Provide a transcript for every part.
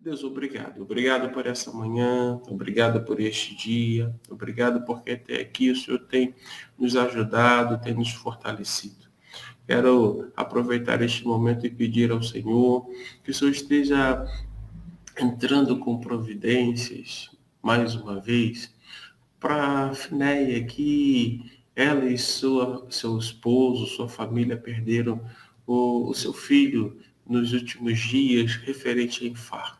Deus, obrigado. Obrigado por essa manhã, obrigado por este dia, obrigado porque até aqui o Senhor tem nos ajudado, tem nos fortalecido. Quero aproveitar este momento e pedir ao Senhor que o Senhor esteja entrando com providências, mais uma vez, para a Finéia, que ela e seu esposo, sua família perderam o seu filho nos últimos dias, referente a infarto.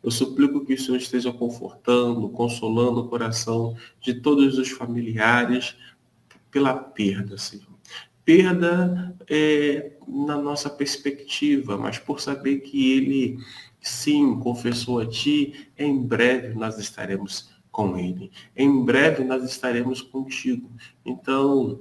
Eu suplico que o Senhor esteja confortando, consolando o coração de todos os familiares pela perda, Senhor. Perda na nossa perspectiva, mas por saber que Ele, sim, confessou a Ti, em breve nós estaremos com Ele. Em breve nós estaremos contigo. Então,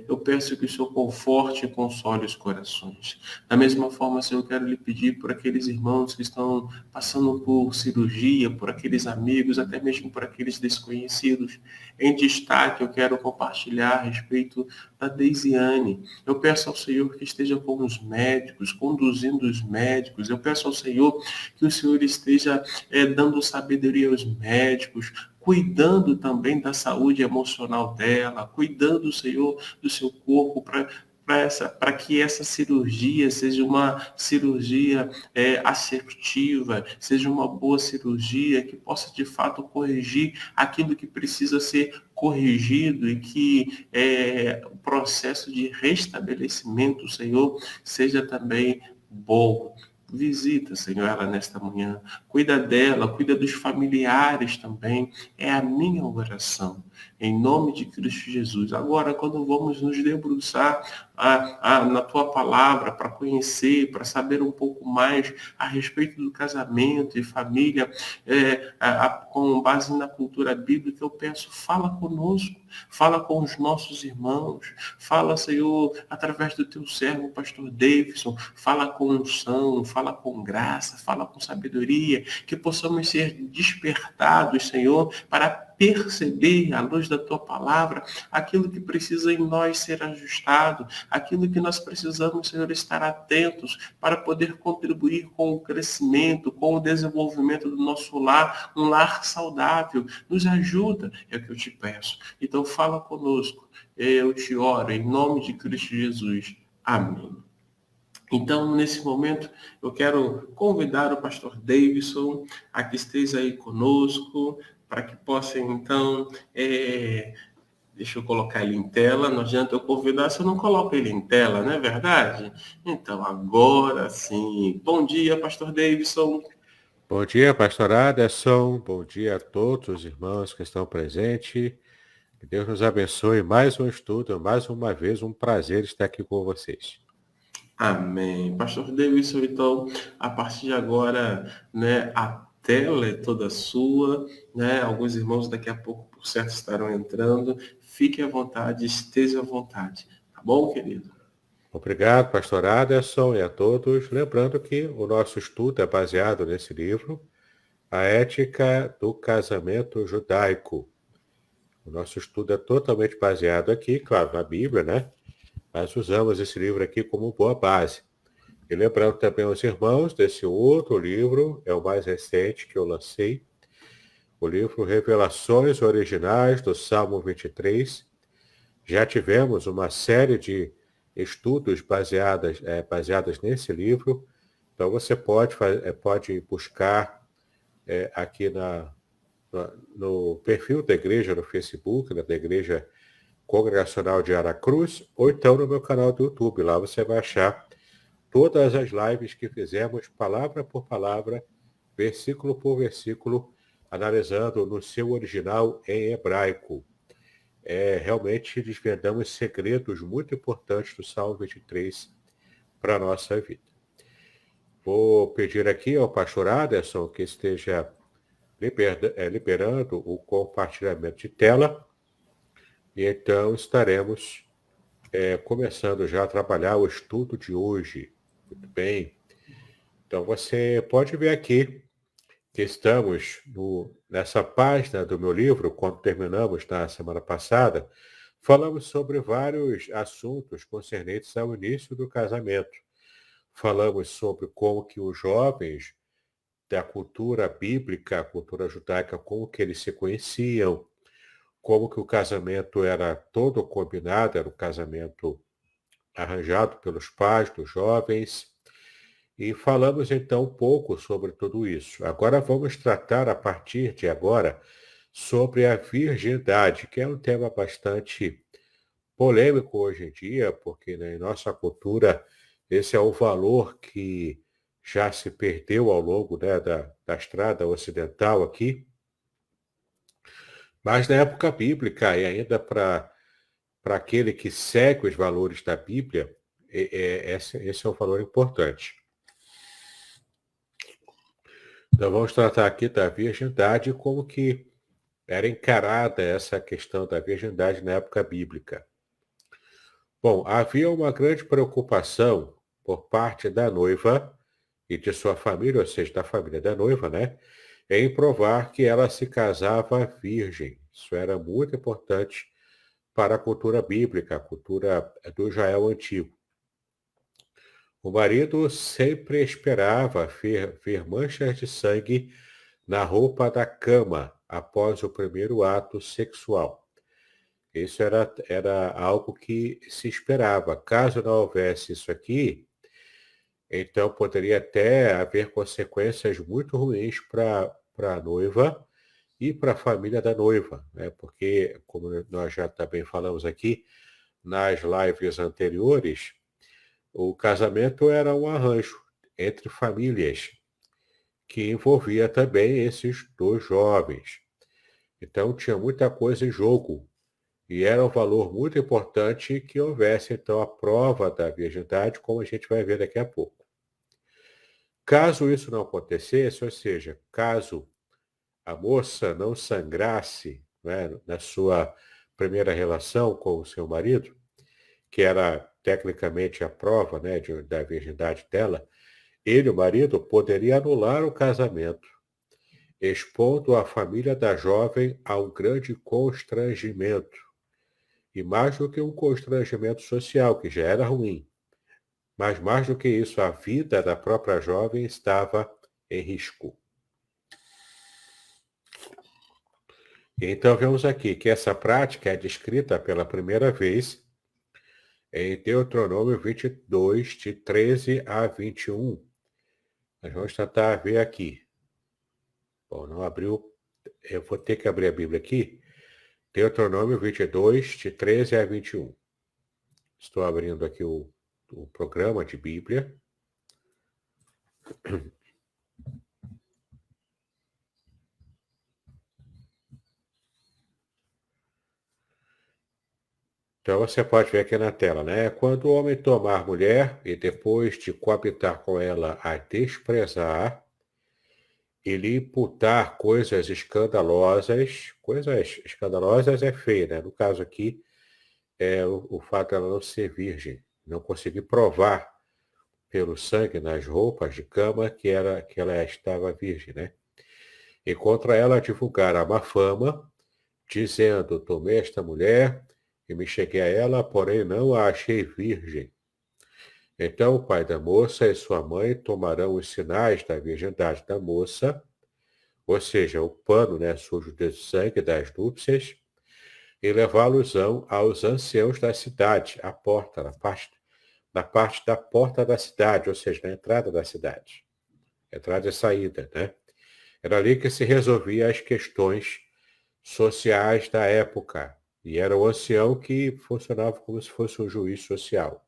eu peço que o Senhor conforte e console os corações. Da mesma forma, Senhor, eu quero lhe pedir por aqueles irmãos que estão passando por cirurgia, por aqueles amigos, até mesmo por aqueles desconhecidos. Em destaque, eu quero compartilhar a respeito da Deisiane. Eu peço ao Senhor que esteja com os médicos, conduzindo os médicos. Eu peço ao Senhor que o Senhor esteja dando sabedoria aos médicos, cuidando também da saúde emocional dela, cuidando, Senhor, do seu corpo para que essa cirurgia seja uma cirurgia assertiva, seja uma boa cirurgia que possa de fato corrigir aquilo que precisa ser corrigido e que o processo de restabelecimento, Senhor, seja também bom. Visita, Senhor, ela nesta manhã. Cuida dela, cuida dos familiares também. É a minha oração. Em nome de Cristo Jesus. Agora, quando vamos nos debruçar na tua palavra para conhecer, para saber um pouco mais a respeito do casamento e família, com base na cultura bíblica, eu peço, fala conosco. Fala com os nossos irmãos. Fala, Senhor, através do teu servo, o pastor Davidson. Fala com unção, fala com graça, fala com sabedoria. Que possamos ser despertados, Senhor, para perceber, à luz da tua palavra, aquilo que precisa em nós ser ajustado, aquilo que nós precisamos, Senhor, estar atentos para poder contribuir com o crescimento, com o desenvolvimento do nosso lar, um lar saudável. Nos ajuda, é o que eu te peço. Então fala conosco. Eu te oro em nome de Cristo Jesus. Amém. Então, nesse momento, eu quero convidar o pastor Davidson a que esteja aí conosco, para que possa, então, deixa eu colocar ele em tela. Não adianta eu convidar se eu não coloco ele em tela, não é verdade? Então, agora sim. Bom dia, pastor Davidson. Bom dia, pastor Aderson. Bom dia a todos os irmãos que estão presentes. Que Deus nos abençoe. Mais um estudo, mais uma vez, um prazer estar aqui com vocês. Amém. Pastor Davidson, então, a partir de agora, né, a tela é toda sua, né? Alguns irmãos daqui a pouco, por certo, estarão entrando. Fique à vontade, esteja à vontade. Tá bom, querido? Obrigado, pastor Aderson, e a todos. Lembrando que o nosso estudo é baseado nesse livro, A Ética do Casamento Judaico. O nosso estudo é totalmente baseado aqui, claro, na Bíblia, né? Mas usamos esse livro aqui como boa base. E lembrando também aos irmãos desse outro livro, é o mais recente que eu lancei, o livro Revelações Originais do Salmo 23. Já tivemos uma série de estudos baseadas nesse livro. Então você pode buscar aqui no perfil da igreja no Facebook, da Igreja Congregacional de Aracruz, ou então no meu canal do YouTube. Lá você vai achar todas as lives que fizemos, palavra por palavra, versículo por versículo, analisando no seu original em hebraico. Realmente desvendamos segredos muito importantes do Salmo 23 para a nossa vida. Vou pedir aqui ao pastor Aderson que esteja liberando o compartilhamento de tela, e então estaremos começando já a trabalhar o estudo de hoje. Muito bem. Então você pode ver aqui que estamos nessa página do meu livro, quando terminamos na semana passada, falamos sobre vários assuntos concernentes ao início do casamento. Falamos sobre como que os jovens da cultura bíblica, a cultura judaica, como que eles se conheciam, como que o casamento era todo combinado, era um casamento arranjado pelos pais dos jovens. E falamos então um pouco sobre tudo isso. Agora vamos tratar, a partir de agora, sobre a virgindade, que é um tema bastante polêmico hoje em dia, porque, né, em nossa cultura esse é o valor que já se perdeu ao longo, né, da estrada ocidental aqui. Mas na época bíblica, e ainda para aquele que segue os valores da Bíblia, esse é um valor importante. Então vamos tratar aqui da virgindade, como que era encarada essa questão da virgindade na época bíblica. Bom, havia uma grande preocupação por parte da noiva e de sua família, ou seja, da família da noiva, né, em provar que ela se casava virgem. Isso era muito importante para a cultura bíblica, a cultura do Israel antigo. O marido sempre esperava ver manchas de sangue na roupa da cama após o primeiro ato sexual. Isso era algo que se esperava. Caso não houvesse isso aqui, então poderia até haver consequências muito ruins para a noiva e para a família da noiva, né? Porque, como nós já também falamos aqui nas lives anteriores, o casamento era um arranjo entre famílias, que envolvia também esses dois jovens. Então tinha muita coisa em jogo. E era um valor muito importante que houvesse, então, a prova da virgindade, como a gente vai ver daqui a pouco. Caso isso não acontecesse, ou seja, caso a moça não sangrasse, né, na sua primeira relação com o seu marido, que era tecnicamente a prova, né, da virgindade dela, ele, o marido, poderia anular o casamento, expondo a família da jovem a um grande constrangimento. E mais do que um constrangimento social, que já era ruim, mas mais do que isso, a vida da própria jovem estava em risco. Então vemos aqui que essa prática é descrita pela primeira vez em Deuteronômio 22, de 13 a 21. Nós vamos tentar ver aqui. Bom, não abriu. Eu vou ter que abrir a Bíblia aqui. Deuteronômio 22, de 13 a 21. Estou abrindo aqui o programa de Bíblia. Então você pode ver aqui na tela, né? Quando o homem tomar mulher e depois de coabitar com ela a desprezar e lhe imputar coisas escandalosas é feio, né? No caso aqui, é o fato dela não ser virgem, não conseguir provar pelo sangue nas roupas de cama que ela estava virgem, né? E contra ela divulgar a má fama, dizendo, tomei esta mulher e me cheguei a ela, porém não a achei virgem. Então o pai da moça e sua mãe tomarão os sinais da virgindade da moça, ou seja, o pano, né, sujo de sangue das núpcias, e levá-los-ão aos anciãos da cidade, à porta, na parte da porta da cidade, ou seja, na entrada da cidade. Entrada e saída, né? Era ali que se resolvia as questões sociais da época. E era o ancião que funcionava como se fosse um juiz social.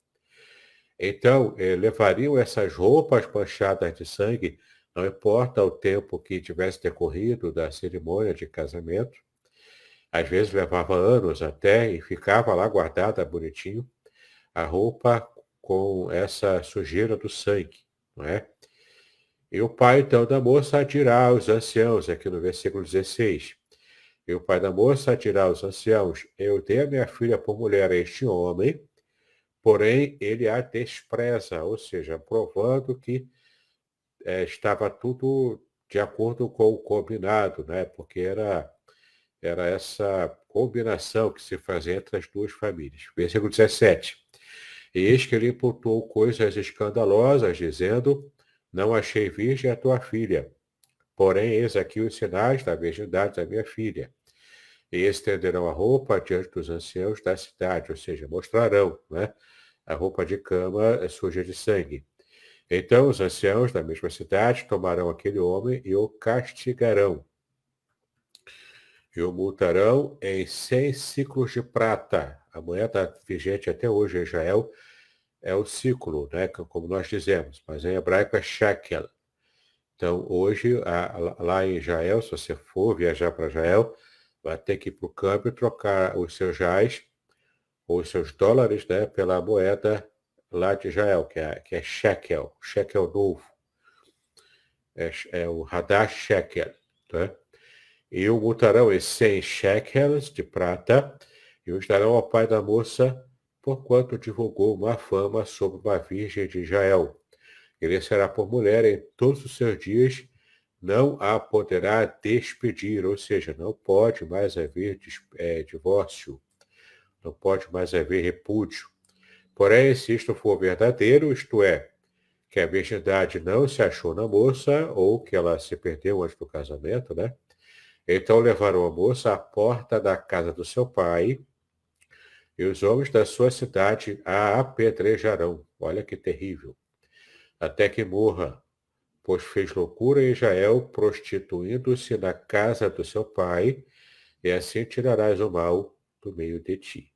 Então, levariam essas roupas manchadas de sangue, não importa o tempo que tivesse decorrido da cerimônia de casamento. Às vezes levava anos até e ficava lá guardada bonitinho a roupa com essa sujeira do sangue, não é? E o pai, então, da moça dirá aos anciãos, aqui no versículo 16, e o pai da moça dirá aos anciãos, eu dei a minha filha por mulher a este homem, porém ele a despreza, ou seja, provando que estava tudo de acordo com o combinado, né? Porque era essa combinação que se fazia entre as duas famílias. Versículo 17. E eis que ele imputou coisas escandalosas, dizendo, não achei virgem a tua filha. Porém, eis aqui os sinais da virgindade da minha filha. E estenderão a roupa diante dos anciãos da cidade, ou seja, mostrarão, né? A roupa de cama suja de sangue. Então os anciãos da mesma cidade tomarão aquele homem e o castigarão. E o multarão em 100 ciclos de prata. A moeda vigente até hoje em Israel é o ciclo, né? Como nós dizemos, mas em hebraico é shekel. Então, hoje, lá em Israel, se você for viajar para Israel, vai ter que ir para o câmbio e trocar os seus reais ou os seus dólares, né, pela moeda lá de Israel, que é shekel novo. É o Hadash shekel. Tá? E o multarão em 100 shekels de prata e os darão ao pai da moça, porquanto divulgou má fama sobre uma virgem de Israel. Ele será por mulher em todos os seus dias, não a poderá despedir, ou seja, não pode mais haver divórcio, não pode mais haver repúdio. Porém, se isto for verdadeiro, isto é, que a virgindade não se achou na moça, ou que ela se perdeu antes do casamento, né? Então levaram a moça à porta da casa do seu pai, e os homens da sua cidade a apedrejarão. Olha que terrível. Até que morra, pois fez loucura em Israel, prostituindo-se na casa do seu pai, e assim tirarás o mal do meio de ti.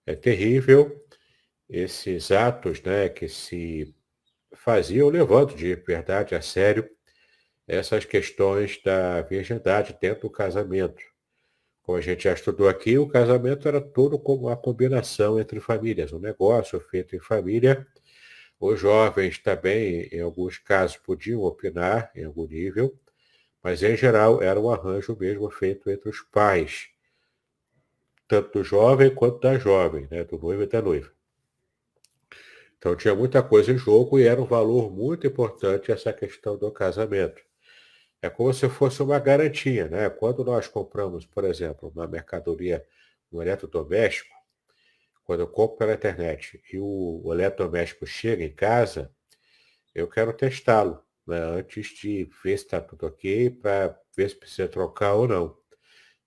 É terrível esses atos, né, que se faziam levando de verdade a sério essas questões da virgindade dentro do casamento. Como a gente já estudou aqui, o casamento era todo como uma combinação entre famílias, um negócio feito em família. Os jovens também, em alguns casos, podiam opinar em algum nível, mas em geral era um arranjo mesmo feito entre os pais, tanto do jovem quanto da jovem, né, do noivo e da noiva. Então tinha muita coisa em jogo e era um valor muito importante essa questão do casamento. É como se fosse uma garantia, né? Quando nós compramos, por exemplo, uma mercadoria, um eletrodoméstico, quando eu compro pela internet e o eletrodoméstico chega em casa, eu quero testá-lo, né? Antes de ver se está tudo ok, para ver se precisa trocar ou não.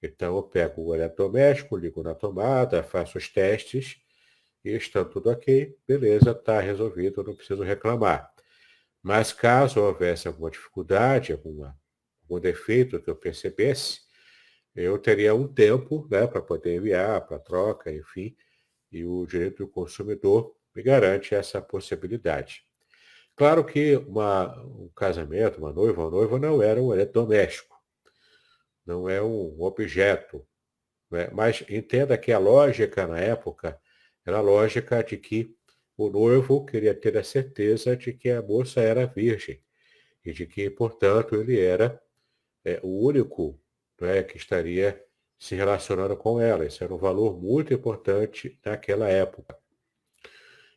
Então eu pego o eletrodoméstico, ligo na tomada, faço os testes e estando tudo ok, beleza, está resolvido, não preciso reclamar. Mas caso houvesse alguma dificuldade, algum defeito que eu percebesse, eu teria um tempo, né, para poder enviar, para troca, enfim, e o direito do consumidor me garante essa possibilidade. Claro que um casamento, uma noiva não era um eletrodoméstico, não é um objeto, né? Mas entenda que a lógica na época era a lógica de que o noivo queria ter a certeza de que a moça era virgem e de que, portanto, ele era o único, né, que estaria se relacionando com ela. Isso era um valor muito importante naquela época.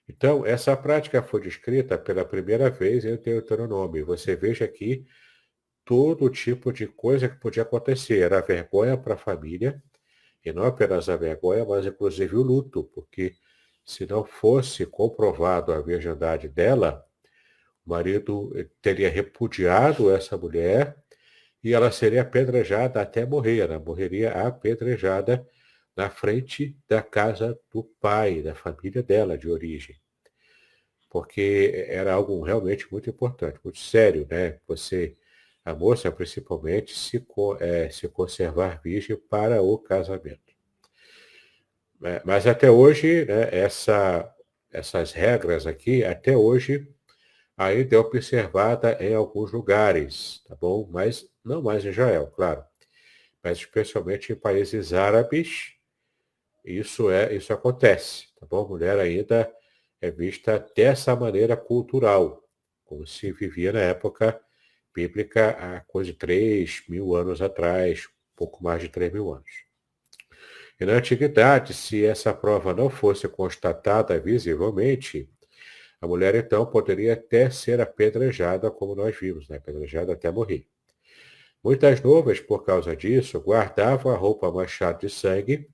Então, essa prática foi descrita pela primeira vez em Deuteronômio. Você veja aqui todo tipo de coisa que podia acontecer. Era vergonha para a família, e não apenas a vergonha, mas inclusive o luto, porque se não fosse comprovado a virgindade dela, o marido teria repudiado essa mulher e ela seria apedrejada até morrer. Ela morreria apedrejada na frente da casa do pai, da família dela de origem. Porque era algo realmente muito importante, muito sério, né? A moça principalmente, se conservar virgem para o casamento. Mas até hoje, né, essas regras aqui, até hoje, ainda é observada em alguns lugares, tá bom? Mas não mais em Israel, claro. Mas especialmente em países árabes, isso acontece, tá bom? Mulher ainda é vista dessa maneira cultural, como se vivia na época bíblica há coisa de 3.000 anos atrás, pouco mais de 3.000 anos. E na antiguidade, se essa prova não fosse constatada visivelmente, a mulher então poderia até ser apedrejada, como nós vimos, né? Apedrejada até morrer. Muitas noivas, por causa disso, guardavam a roupa manchada de sangue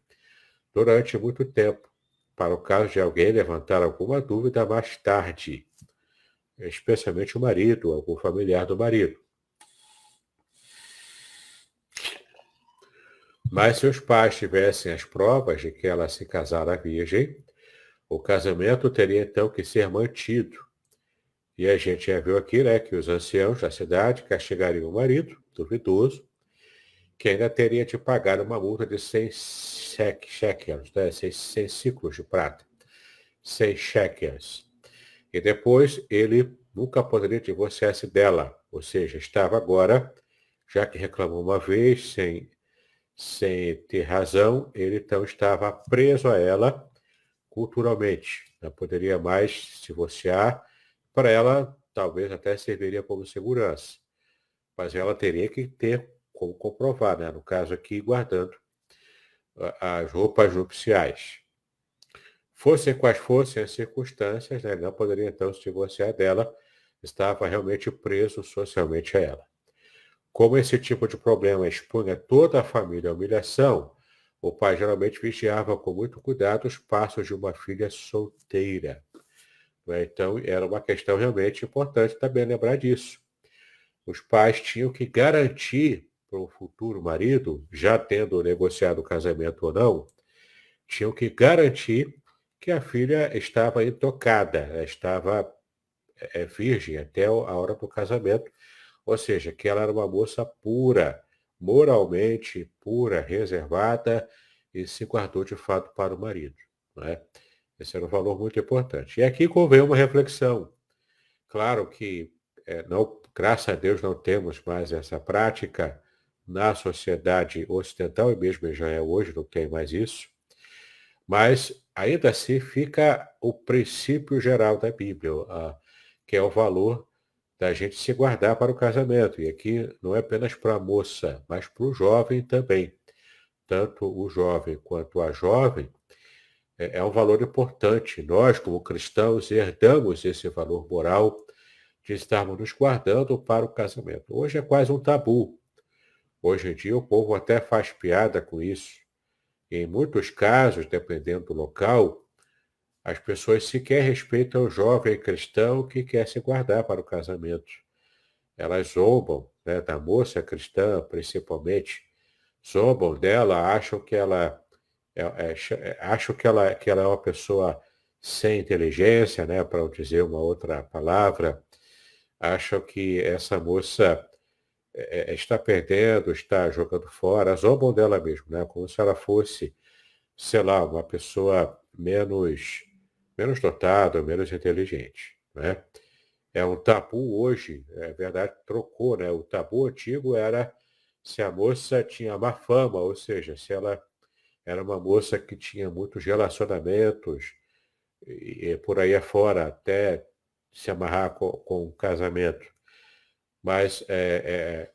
durante muito tempo, para o caso de alguém levantar alguma dúvida mais tarde, especialmente o marido, algum familiar do marido. Mas se os pais tivessem as provas de que ela se casara virgem, o casamento teria então que ser mantido. E a gente já viu aqui, né, que os anciãos da cidade castigariam o marido, duvidoso, que ainda teria de pagar uma multa de 100 shekels, né, 100 ciclos de prata, 100 shekels. E depois ele nunca poderia divorciar-se dela, ou seja, estava agora, já que reclamou uma vez, sem ter razão, ele então estava preso a ela culturalmente. Não poderia mais se divorciar. Para ela, talvez até serviria como segurança, mas ela teria que ter como comprovar, né? No caso aqui, guardando as roupas nupciais. Fossem quais fossem as circunstâncias, né? Ele não poderia então se divorciar dela, estava realmente preso socialmente a ela. Como esse tipo de problema expunha toda a família à humilhação, o pai geralmente vigiava com muito cuidado os passos de uma filha solteira. Né? Então, era uma questão realmente importante também lembrar disso. Os pais tinham que garantir para o futuro marido, já tendo negociado o casamento ou não, tinham que garantir que a filha estava intocada, estava virgem até a hora do casamento, ou seja, que ela era uma moça pura, moralmente pura, reservada e se guardou de fato para o marido. Não é? Esse era um valor muito importante. E aqui convém uma reflexão. Claro que, não, graças a Deus, não temos mais essa prática na sociedade ocidental, e mesmo em Israel hoje não tem mais isso, mas ainda assim fica o princípio geral da Bíblia, que é o valor da gente se guardar para o casamento. E aqui não é apenas para a moça, mas para o jovem também. Tanto o jovem quanto a jovem é um valor importante. Nós, como cristãos, herdamos esse valor moral de estarmos nos guardando para o casamento. Hoje é quase um tabu. Hoje em dia o povo até faz piada com isso. E em muitos casos, dependendo do local, as pessoas sequer respeitam o jovem cristão que quer se guardar para o casamento. Elas zombam, né, da moça cristã, principalmente. Zombam dela, acham que ela acham que ela é uma pessoa sem inteligência, né, para não dizer uma outra palavra. Acham que essa moça está perdendo, está jogando fora, zombam dela mesmo, né? Como se ela fosse, sei lá, uma pessoa menos dotada, menos inteligente, né? É um tabu hoje, é verdade, trocou, né? O tabu antigo era se a moça tinha má fama, ou seja, se ela era uma moça que tinha muitos relacionamentos e por aí afora, até se amarrar com o casamento. Mas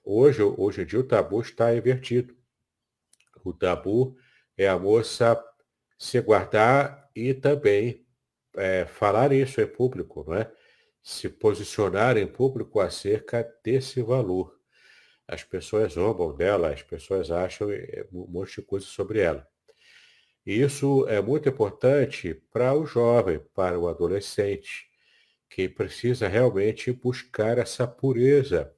hoje em dia o tabu está invertido. O tabu é a moça se guardar e também falar isso em público, não é? Se posicionar em público acerca desse valor. As pessoas zombam dela, as pessoas acham um monte de coisa sobre ela. E isso é muito importante para o jovem, para o adolescente, que precisa realmente buscar essa pureza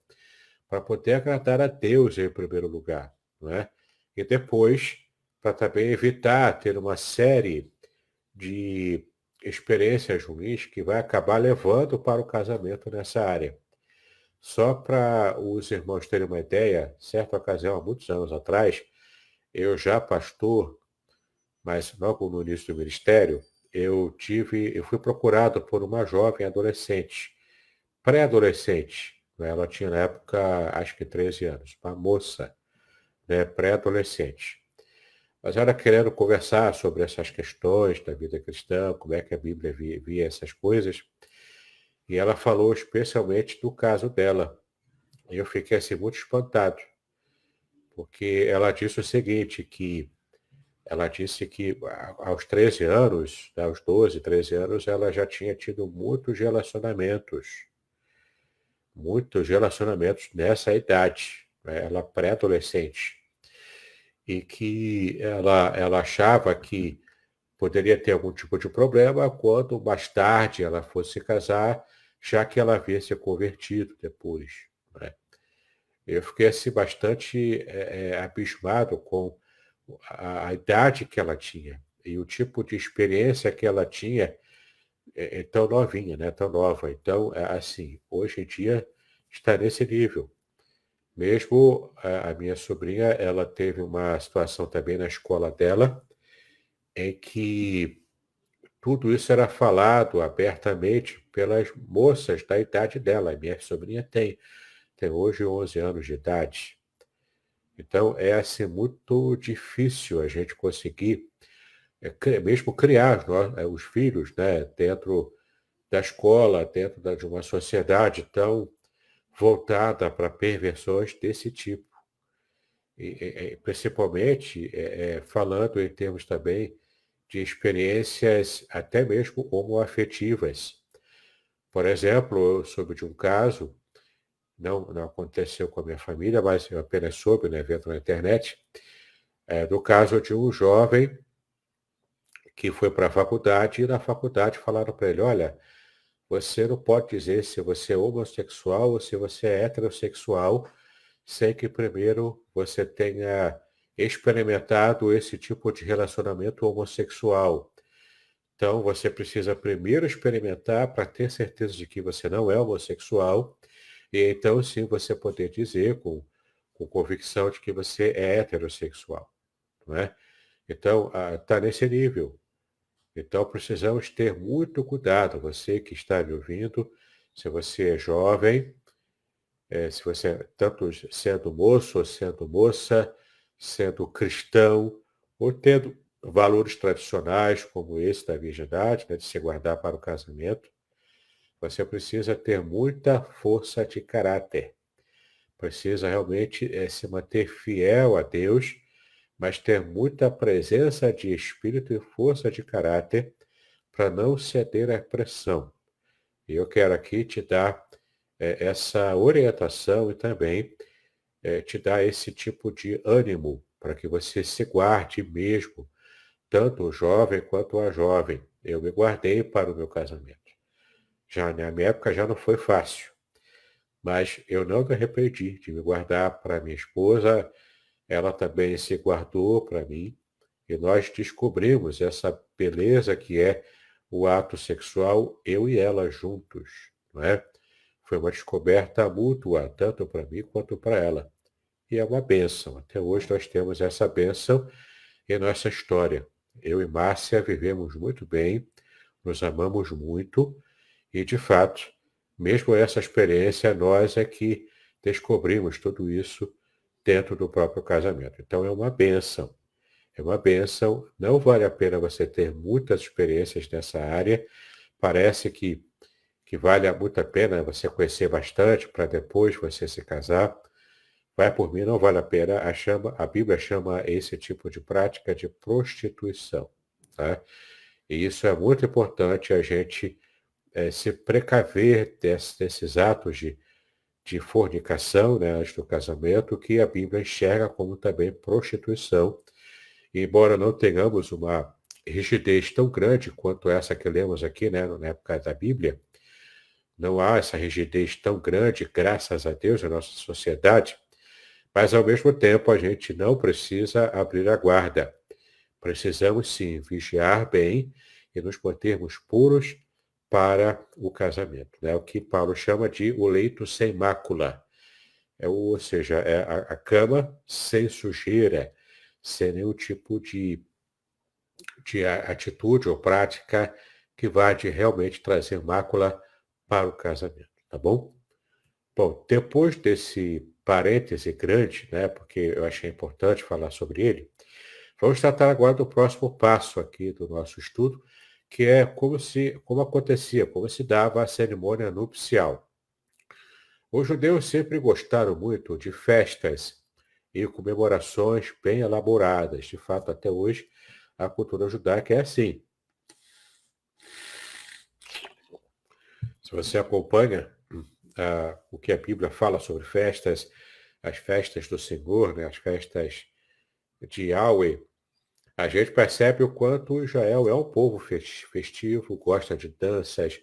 para poder agradar a Deus em primeiro lugar, não é? E depois, para também evitar ter uma série de experiências ruins que vai acabar levando para o casamento nessa área. Só para os irmãos terem uma ideia, certa ocasião, há muitos anos atrás, eu já pastor, mas logo no início do ministério, eu fui procurado por uma jovem adolescente, pré-adolescente, né? Ela tinha na época, acho que 13 anos, uma moça, né, pré-adolescente. Mas ela querendo conversar sobre essas questões da vida cristã, como é que a Bíblia via essas coisas, e ela falou especialmente do caso dela. E eu fiquei assim muito espantado, porque ela disse o seguinte, que ela disse que aos 13 anos, né, aos 12, 13 anos, ela já tinha tido muitos relacionamentos nessa idade, né, ela pré-adolescente, e que ela achava que poderia ter algum tipo de problema quando mais tarde ela fosse casar, já que ela havia se convertido depois. Né? Eu fiquei assim bastante abismado com a idade que ela tinha e o tipo de experiência que ela tinha é tão novinha, né? Tão nova. Então, assim, hoje em dia está nesse nível. Mesmo a minha sobrinha, ela teve uma situação também na escola dela, em que tudo isso era falado abertamente pelas moças da idade dela. Minha sobrinha tem hoje 11 anos de idade. Então, é assim muito difícil a gente conseguir, mesmo criar os filhos, né, dentro da escola, dentro de uma sociedade tão voltada para perversões desse tipo. Principalmente falando em termos também de experiências até mesmo homoafetivas. Por exemplo, eu soube de um caso, não aconteceu com a minha família, mas eu apenas soube, né, vendo na internet, do caso de um jovem que foi para a faculdade e na faculdade falaram para ele, olha, você não pode dizer se você é homossexual ou se você é heterossexual sem que primeiro você tenha experimentado esse tipo de relacionamento homossexual. Então, você precisa primeiro experimentar para ter certeza de que você não é homossexual, e então sim você poder dizer com convicção de que você é heterossexual, não é? Então, está nesse nível. Então, precisamos ter muito cuidado. Você que está me ouvindo, se você é jovem, se você é tanto sendo moço ou sendo moça, sendo cristão, ou tendo valores tradicionais como esse da virgindade, né, de se guardar para o casamento, você precisa ter muita força de caráter. Precisa realmente se manter fiel a Deus, mas ter muita presença de espírito e força de caráter para não ceder à pressão. E eu quero aqui te dar essa orientação e também te dar esse tipo de ânimo para que você se guarde mesmo, tanto o jovem quanto a jovem. Eu me guardei para o meu casamento. Já na minha época já não foi fácil, mas eu não me arrependi de me guardar para minha esposa, ela também se guardou para mim, e nós descobrimos essa beleza que é o ato sexual, eu e ela juntos, não é? Foi uma descoberta mútua, tanto para mim quanto para ela. E é uma bênção. Até hoje nós temos essa bênção em nossa história. Eu e Márcia vivemos muito bem, nos amamos muito e, de fato, mesmo essa experiência, nós é que descobrimos tudo isso dentro do próprio casamento. Então é uma bênção. É uma bênção. Não vale a pena você ter muitas experiências nessa área. Parece que vale muito a pena você conhecer bastante para depois você se casar. Vai por mim, não vale a pena. A Bíblia chama esse tipo de prática de prostituição. Tá? E isso é muito importante a gente se precaver desses atos de fornicação, né, antes do casamento, que a Bíblia enxerga como também prostituição. E, embora não tenhamos uma rigidez tão grande quanto essa que lemos aqui, né, na época da Bíblia, não há essa rigidez tão grande, graças a Deus, na nossa sociedade, mas ao mesmo tempo a gente não precisa abrir a guarda. Precisamos sim vigiar bem e nos mantermos puros para o casamento. Né? O que Paulo chama de o leito sem mácula. Ou seja, é a cama sem sujeira, sem nenhum tipo de atitude ou prática que vá de realmente trazer mácula para o casamento. Tá bom? Bom, depois desse parêntese grande, né, porque eu achei importante falar sobre ele, vamos tratar agora do próximo passo aqui do nosso estudo, que é como acontecia, como se dava a cerimônia nupcial. Os judeus sempre gostaram muito de festas e comemorações bem elaboradas. De fato, até hoje, a cultura judaica é assim. Se você acompanha o que a Bíblia fala sobre festas, as festas do Senhor, né, as festas de Yahweh, a gente percebe o quanto Israel é um povo festivo, gosta de danças,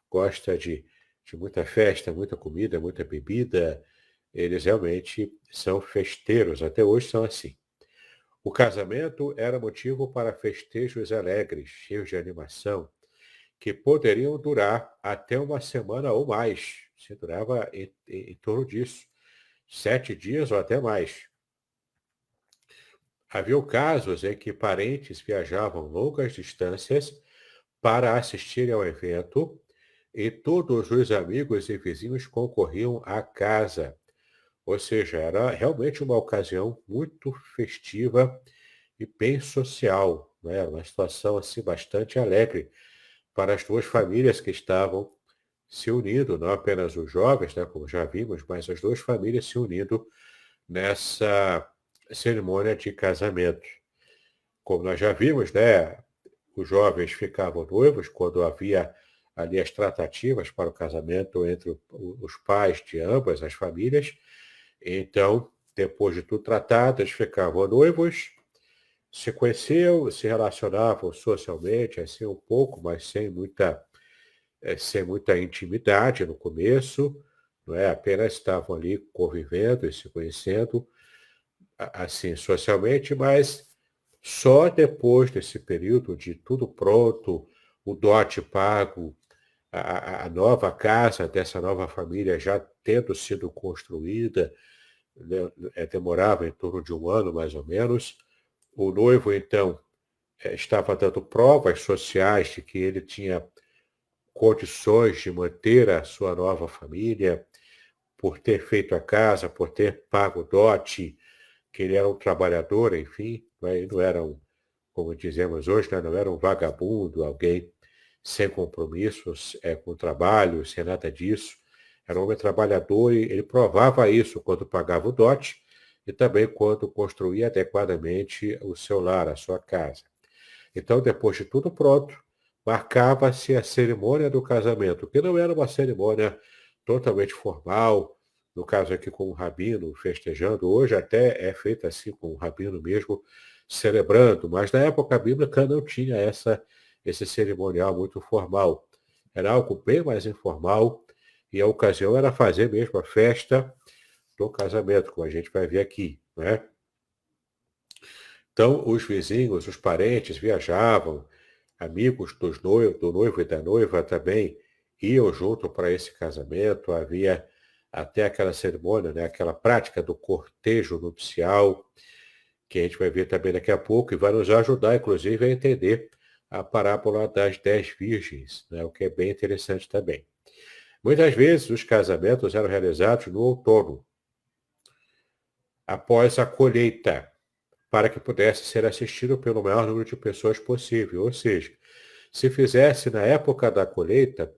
gosta de muita festa, muita comida, muita bebida. Eles realmente são festeiros, até hoje são assim. O casamento era motivo para festejos alegres, cheios de animação, que poderiam durar até uma semana ou mais. Se durava em torno disso, 7 dias ou até mais. Havia casos em que parentes viajavam longas distâncias para assistir ao evento e todos os amigos e vizinhos concorriam à casa. Ou seja, era realmente uma ocasião muito festiva e bem social, né? Era uma situação assim bastante alegre para as duas famílias que estavam se unindo, não apenas os jovens, né, como já vimos, mas as duas famílias se unindo nessa cerimônia de casamento. Como nós já vimos, né, os jovens ficavam noivos quando havia ali as tratativas para o casamento entre os pais de ambas as famílias. Então, depois de tudo tratado, eles ficavam noivos, se conheciam, se relacionavam socialmente, assim um pouco, mas sem muita intimidade no começo, não é? Apenas estavam ali convivendo e se conhecendo, assim, socialmente, mas só depois desse período de tudo pronto, o dote pago, a nova casa dessa nova família já tendo sido construída, né, demorava em torno de um ano, mais ou menos. O noivo, então, estava dando provas sociais de que ele tinha condições de manter a sua nova família, por ter feito a casa, por ter pago o dote, que ele era um trabalhador, enfim, ele não era como dizemos hoje, né, não era um vagabundo, alguém sem compromissos com o trabalho, sem nada disso. Era um homem trabalhador e ele provava isso quando pagava o dote e também quando construía adequadamente o seu lar, a sua casa. Então, depois de tudo pronto, marcava-se a cerimônia do casamento, que não era uma cerimônia totalmente formal, no caso aqui com o rabino festejando, hoje até é feita assim com o rabino mesmo celebrando, mas na época bíblica não tinha esse cerimonial muito formal. Era algo bem mais informal e a ocasião era fazer mesmo a festa do casamento, como a gente vai ver aqui, né? Então, os vizinhos, os parentes viajavam, amigos do noivo e da noiva também iam junto para esse casamento. Havia até aquela cerimônia, né, aquela prática do cortejo nupcial, que a gente vai ver também daqui a pouco, e vai nos ajudar, inclusive, a entender a parábola das 10 virgens, né, o que é bem interessante também. Muitas vezes os casamentos eram realizados no outono, após a colheita, para que pudesse ser assistido pelo maior número de pessoas possível. Ou seja, se fizesse na época da colheita,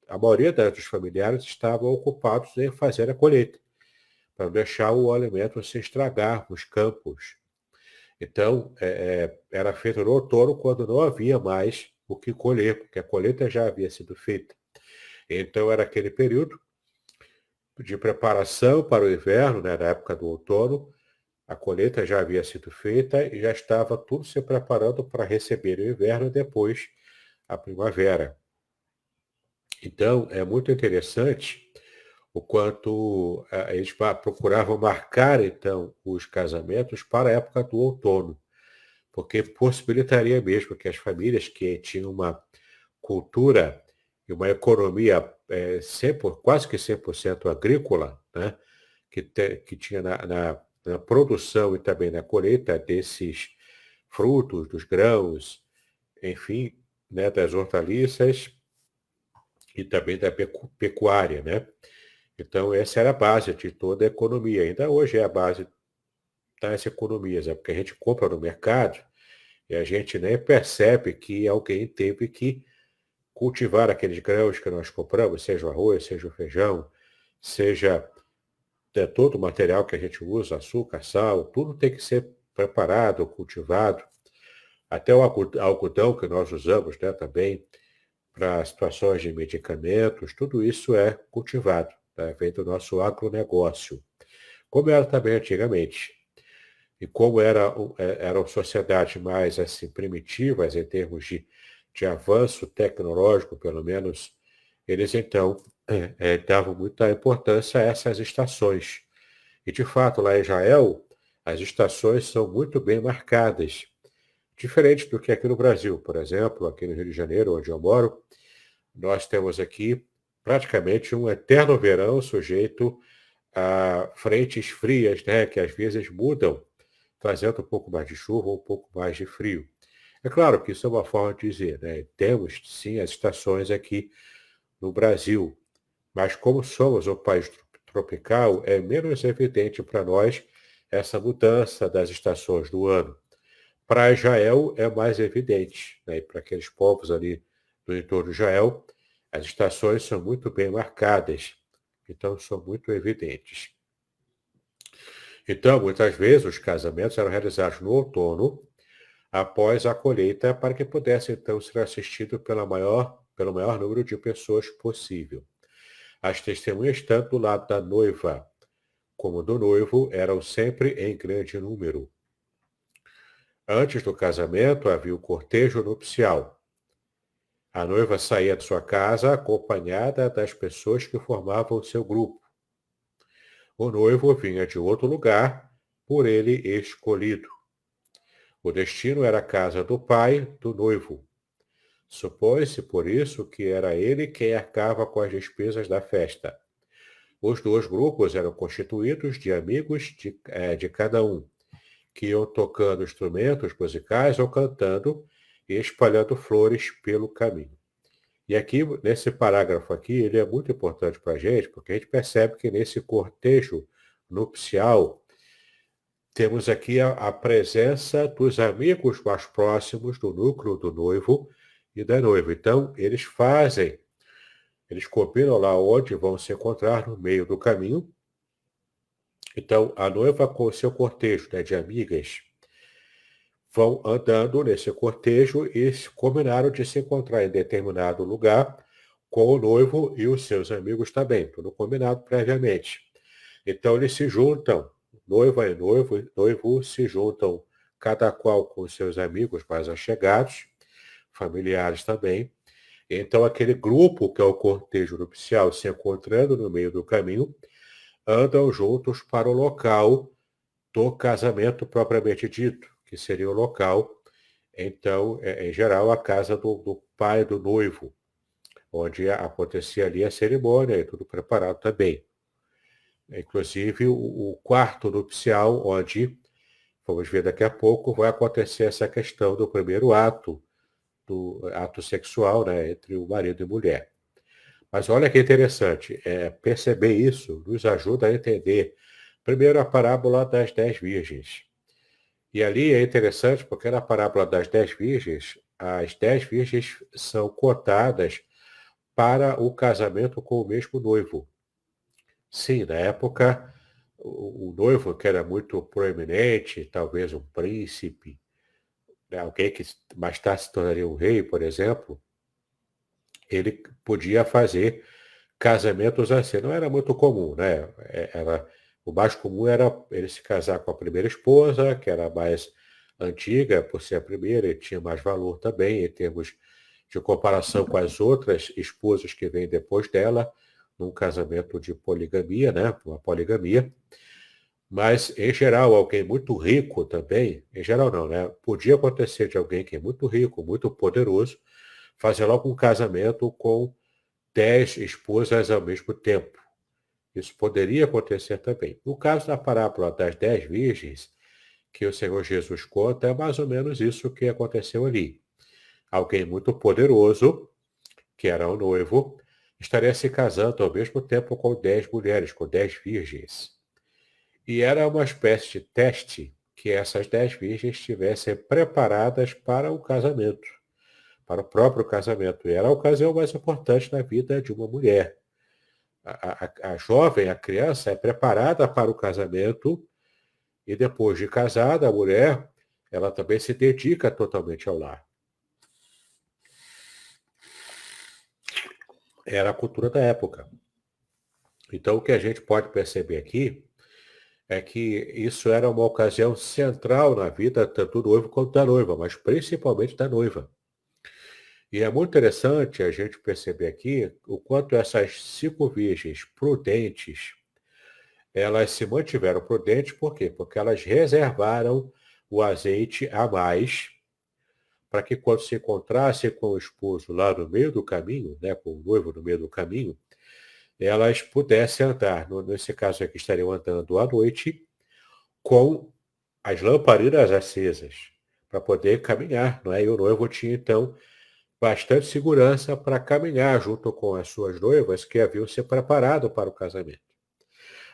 a maioria dos familiares estavam ocupados em fazer a colheita, para não deixar o alimento se estragar nos campos. Então, era feito no outono, quando não havia mais o que colher, porque a colheita já havia sido feita. Então, era aquele período de preparação para o inverno, né, na época do outono. A colheita já havia sido feita e já estava tudo se preparando para receber o inverno e depois a primavera. Então, é muito interessante o quanto eles procuravam marcar, então, os casamentos para a época do outono, porque possibilitaria mesmo que as famílias que tinham uma cultura e uma economia quase que 100% agrícola, né, que tinha na produção e também na colheita desses frutos, dos grãos, enfim, né, das hortaliças e também da pecuária, né? Então, essa era a base de toda a economia. Ainda hoje é a base das economias, é porque a gente compra no mercado e a gente nem percebe que alguém teve que cultivar aqueles grãos que nós compramos, seja o arroz, seja o feijão, seja todo o material que a gente usa, açúcar, sal, tudo tem que ser preparado, cultivado. Até o algodão que nós usamos, né, também para situações de medicamentos, tudo isso é cultivado, né, vem do nosso agronegócio, como era também antigamente. E como eram sociedades mais assim, primitivas em termos de avanço tecnológico, pelo menos, eles então davam muita importância a essas estações. E, de fato, lá em Israel, as estações são muito bem marcadas, diferente do que aqui no Brasil. Por exemplo, aqui no Rio de Janeiro, onde eu moro, nós temos aqui praticamente um eterno verão sujeito a frentes frias, né, que às vezes mudam, trazendo um pouco mais de chuva ou um pouco mais de frio. É claro que isso é uma forma de dizer, né? Temos sim as estações aqui no Brasil, mas como somos um país tropical, é menos evidente para nós essa mudança das estações do ano. Para Israel é mais evidente, né? E para aqueles povos ali do entorno de Israel, as estações são muito bem marcadas, então são muito evidentes. Então, muitas vezes, os casamentos eram realizados no outono, após a colheita, para que pudesse, então, ser assistido pelo maior número de pessoas possível. As testemunhas, tanto do lado da noiva como do noivo, eram sempre em grande número. Antes do casamento, havia o cortejo nupcial. A noiva saía de sua casa acompanhada das pessoas que formavam o seu grupo. O noivo vinha de outro lugar, por ele escolhido. O destino era a casa do pai do noivo. Supõe-se, por isso, que era ele quem arcava com as despesas da festa. Os dois grupos eram constituídos de amigos de cada um, que iam tocando instrumentos musicais ou cantando e espalhando flores pelo caminho. E aqui, nesse parágrafo aqui, ele é muito importante para a gente, porque a gente percebe que nesse cortejo nupcial, temos aqui a presença dos amigos mais próximos do núcleo do noivo e da noiva. Então, eles combinam lá onde vão se encontrar no meio do caminho. Então, a noiva com o seu cortejo, né, de amigas vão andando nesse cortejo e combinaram de se encontrar em determinado lugar com o noivo e os seus amigos também, tudo combinado previamente. Então eles se juntam, noiva e noivo se juntam, cada qual com os seus amigos mais allegados, familiares também. Então aquele grupo que é o cortejo nupcial se encontrando no meio do caminho, andam juntos para o local do casamento propriamente dito, que seria o local, então, em geral, a casa do pai do noivo, onde acontecia ali a cerimônia e tudo preparado também. Inclusive, o quarto nupcial, onde, vamos ver daqui a pouco, vai acontecer essa questão do primeiro ato, do ato sexual, né, entre o marido e mulher. Mas olha que interessante, perceber isso nos ajuda a entender, primeiro, a parábola das 10 virgens. E ali é interessante porque na parábola das 10 virgens, as 10 virgens são cotadas para o casamento com o mesmo noivo. Sim, na época, o noivo, que era muito proeminente, talvez um príncipe, né, alguém que mais tarde se tornaria um rei, por exemplo, ele podia fazer casamentos assim. Não era muito comum, né? O mais comum era ele se casar com a primeira esposa, que era mais antiga, por ser a primeira, e tinha mais valor também, em termos de comparação com as outras esposas que vêm depois dela, num casamento de poligamia, né? Uma poligamia. Mas, em geral, alguém muito rico também, em geral não, né? Podia acontecer de alguém que é muito rico, muito poderoso, fazer logo um casamento com 10 esposas ao mesmo tempo. Isso poderia acontecer também. No caso da parábola das 10 virgens, que o Senhor Jesus conta, é mais ou menos isso que aconteceu ali. Alguém muito poderoso, que era o noivo, estaria se casando ao mesmo tempo com 10 mulheres, com 10 virgens. E era uma espécie de teste que essas 10 virgens estivessem preparadas para o casamento, para o próprio casamento. E era a ocasião mais importante na vida de uma mulher. A jovem, a criança, é preparada para o casamento e depois de casada, a mulher, ela também se dedica totalmente ao lar. Era a cultura da época. Então, o que a gente pode perceber aqui é que isso era uma ocasião central na vida tanto do noivo quanto da noiva, mas principalmente da noiva. E é muito interessante a gente perceber aqui o quanto essas 5 virgens prudentes, elas se mantiveram prudentes, por quê? Porque elas reservaram o azeite a mais, para que quando se encontrasse com o esposo lá no meio do caminho, né, com o noivo no meio do caminho, elas pudessem andar, nesse caso aqui estariam andando à noite, com as lamparinas acesas, para poder caminhar, não é? E o noivo tinha, então, bastante segurança para caminhar junto com as suas noivas que haviam se preparado para o casamento.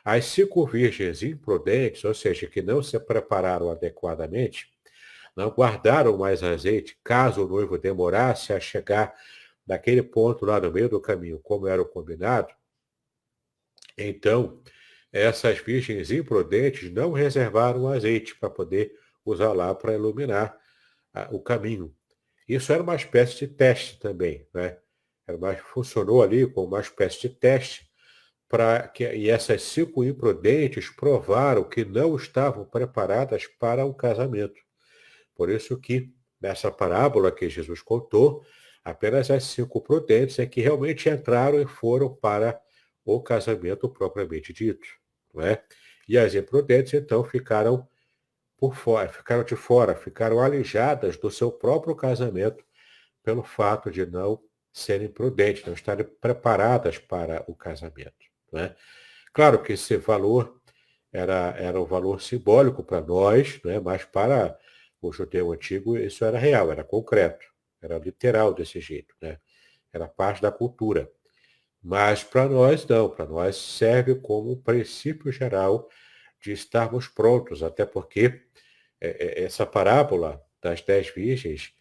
As 5 virgens imprudentes, ou seja, que não se prepararam adequadamente, não guardaram mais azeite, caso o noivo demorasse a chegar naquele ponto lá no meio do caminho, como era o combinado. Então, essas virgens imprudentes não reservaram azeite para poder usar lá para iluminar o caminho. Isso era uma espécie de teste também, né? Funcionou ali como uma espécie de teste e essas 5 imprudentes provaram que não estavam preparadas para o casamento. Por isso que, nessa parábola que Jesus contou, apenas as 5 prudentes é que realmente entraram e foram para o casamento propriamente dito. Não é? E as imprudentes, então, ficaram por fora, ficaram de fora, ficaram alijadas do seu próprio casamento pelo fato de não serem prudentes, não estarem preparadas para o casamento. Não é? Claro que esse valor era um valor simbólico para nós, não é? Mas para o judeu antigo isso era real, era concreto, era literal desse jeito, né? Era parte da cultura. Mas para nós não, para nós serve como um princípio geral de estarmos prontos, até porque essa parábola das 10 virgens,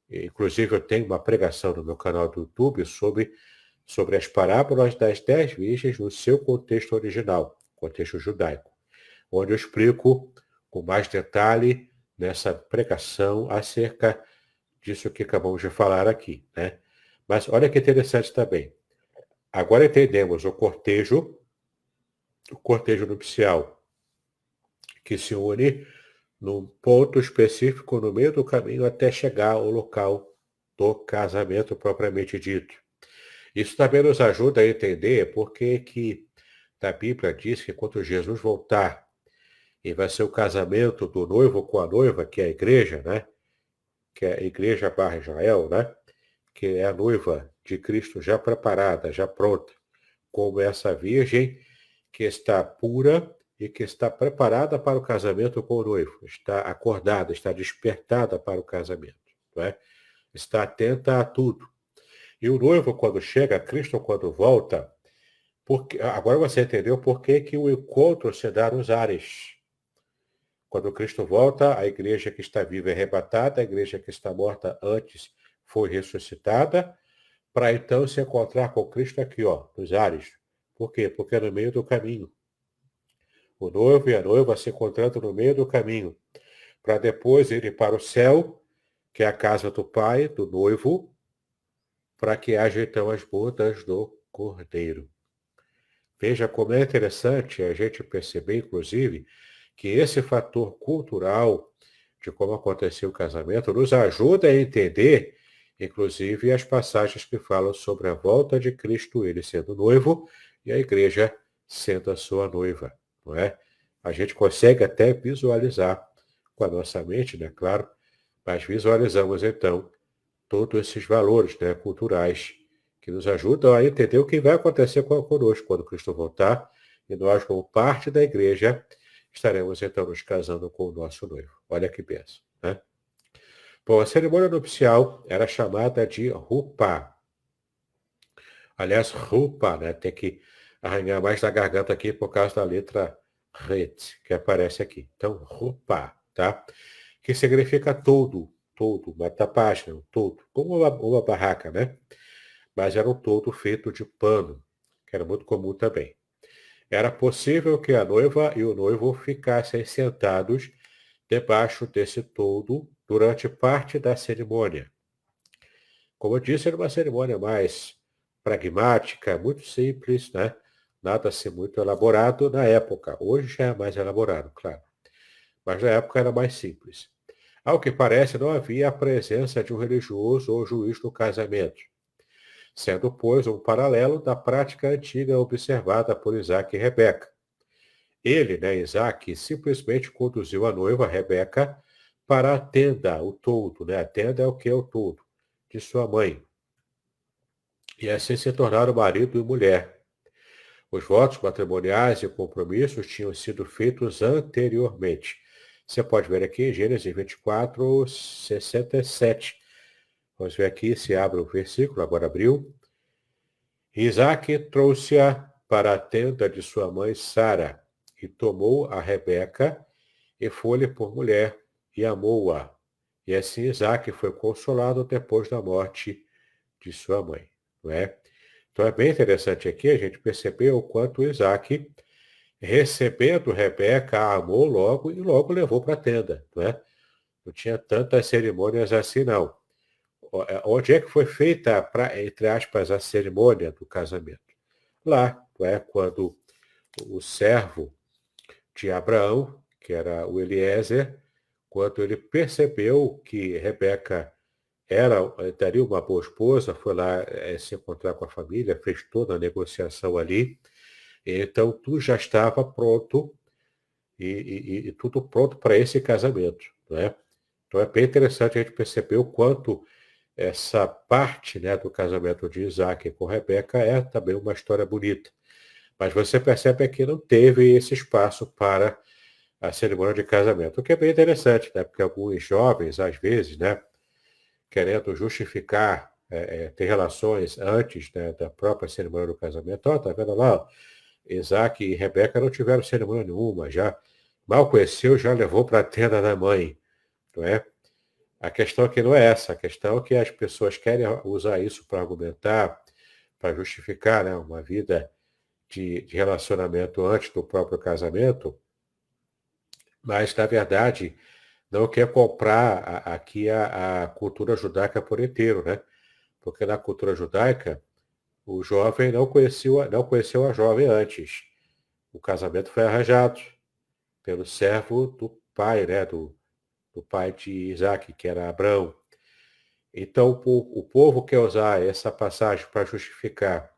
inclusive eu tenho uma pregação no meu canal do YouTube sobre as parábolas das 10 virgens no seu contexto original, contexto judaico, onde eu explico com mais detalhe nessa pregação acerca disso que acabamos de falar aqui, né? Mas olha que interessante também. Agora entendemos o cortejo nupcial, que se une num ponto específico no meio do caminho até chegar ao local do casamento propriamente dito. Isso também nos ajuda a entender por que a Bíblia diz que quando Jesus voltar, e vai ser o casamento do noivo com a noiva, que é a igreja, né? Que é a igreja barra Israel, né? Que é a noiva de Cristo já preparada, já pronta, como essa virgem que está pura e que está preparada para o casamento com o noivo, está acordada, está despertada para o casamento, não é? Está atenta a tudo. E o noivo, quando chega, Cristo, quando volta, agora você entendeu por que o encontro se dá nos ares. Quando Cristo volta, a igreja que está viva é arrebatada, a igreja que está morta antes foi ressuscitada, para então se encontrar com Cristo aqui, ó, nos ares. Por quê? Porque é no meio do caminho. O noivo e a noiva se encontrando no meio do caminho, para depois irem para o céu, que é a casa do Pai, do noivo, para que haja então as bodas do Cordeiro. Veja como é interessante a gente perceber, inclusive, que esse fator cultural de como aconteceu o casamento nos ajuda a entender, inclusive, as passagens que falam sobre a volta de Cristo, ele sendo noivo, e a igreja sendo a sua noiva, não é? A gente consegue até visualizar com a nossa mente, né, claro, mas visualizamos então todos esses valores, né, culturais que nos ajudam a entender o que vai acontecer conosco quando Cristo voltar, e nós, como parte da igreja, estaremos então nos casando com o nosso noivo. Olha que benção, né? Bom, a cerimônia nupcial era chamada de Rupá. Aliás, Rupá, né? Tem que arranhar mais na garganta aqui por causa da letra Ret, que aparece aqui. Então, Rupá, tá? Que significa todo, uma tapagem, um todo, como uma barraca, né? Mas era um todo feito de pano, que era muito comum também. Era possível que a noiva e o noivo ficassem sentados debaixo desse toldo durante parte da cerimônia. Como eu disse, era uma cerimônia mais pragmática, muito simples, né? Nada assim muito elaborado na época. Hoje já é mais elaborado, claro. Mas na época era mais simples. Ao que parece, não havia a presença de um religioso ou juiz no casamento, sendo, pois, um paralelo da prática antiga observada por Isaac e Rebeca. Ele, né, Isaac, simplesmente conduziu a noiva, Rebeca, para a tenda, o toldo, né? A tenda é o que é o toldo, de sua mãe. E assim se tornaram marido e mulher. Os votos matrimoniais e compromissos tinham sido feitos anteriormente. Você pode ver aqui em Gênesis 24, 67. Vamos ver aqui se abre o versículo, agora abriu. Isaac trouxe-a para a tenda de sua mãe Sara e tomou a Rebeca e foi-lhe por mulher e amou-a. E assim Isaac foi consolado depois da morte de sua mãe. Não é? Então é bem interessante aqui a gente perceber o quanto Isaac, recebendo Rebeca, a amou logo e logo levou para a tenda. Não é? Não tinha tantas cerimônias assim, não. Onde é que foi feita, entre aspas, a cerimônia do casamento? Lá, não é? Quando o servo de Abraão, que era o Eliezer, quando ele percebeu que Rebeca daria uma boa esposa, foi lá se encontrar com a família, fez toda a negociação ali, então tudo já estava pronto e tudo pronto para esse casamento, né? Então é bem interessante a gente perceber o quanto essa parte, né, do casamento de Isaac com Rebeca é também uma história bonita. Mas você percebe que não teve esse espaço para a cerimônia de casamento, o que é bem interessante, né? Porque alguns jovens, às vezes, né, querendo justificar ter relações antes, né, da própria cerimônia do casamento. Ó, tá vendo lá? Ó, Isaac e Rebeca não tiveram cerimônia nenhuma, já mal conheceu, já levou para a tenda da mãe, não é? A questão aqui não é essa, a questão é que as pessoas querem usar isso para argumentar, para justificar, né, uma vida de relacionamento antes do próprio casamento, mas, na verdade, não quer comprar aqui a cultura judaica por inteiro, né? Porque na cultura judaica, o jovem não conheceu a jovem antes. O casamento foi arranjado pelo servo do pai, né? Do pai de Isaac, que era Abraão. Então, o povo quer usar essa passagem para justificar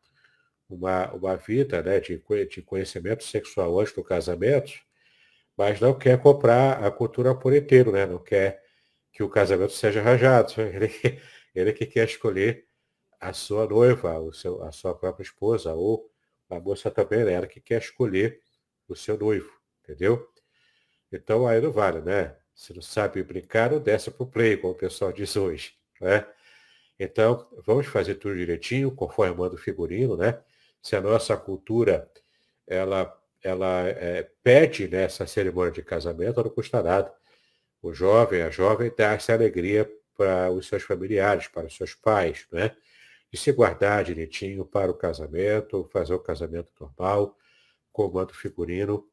uma vida, né, de conhecimento sexual antes do casamento, mas não quer comprar a cultura por inteiro, né? Não quer que o casamento seja arranjado. Ele que quer escolher a sua noiva, a sua própria esposa, ou a moça também, né? Ela que quer escolher o seu noivo, entendeu? Então aí não vale, né? Se não sabe brincar, não desce pro play, como o pessoal diz hoje, né? Então, vamos fazer tudo direitinho, conforme manda o figurino, né? Se a nossa cultura, ela pede nessa cerimônia de casamento, não custa nada. O jovem, a jovem, dá essa alegria para os seus familiares, para os seus pais, né? E se guardar direitinho para o casamento, fazer o casamento normal, comando figurino,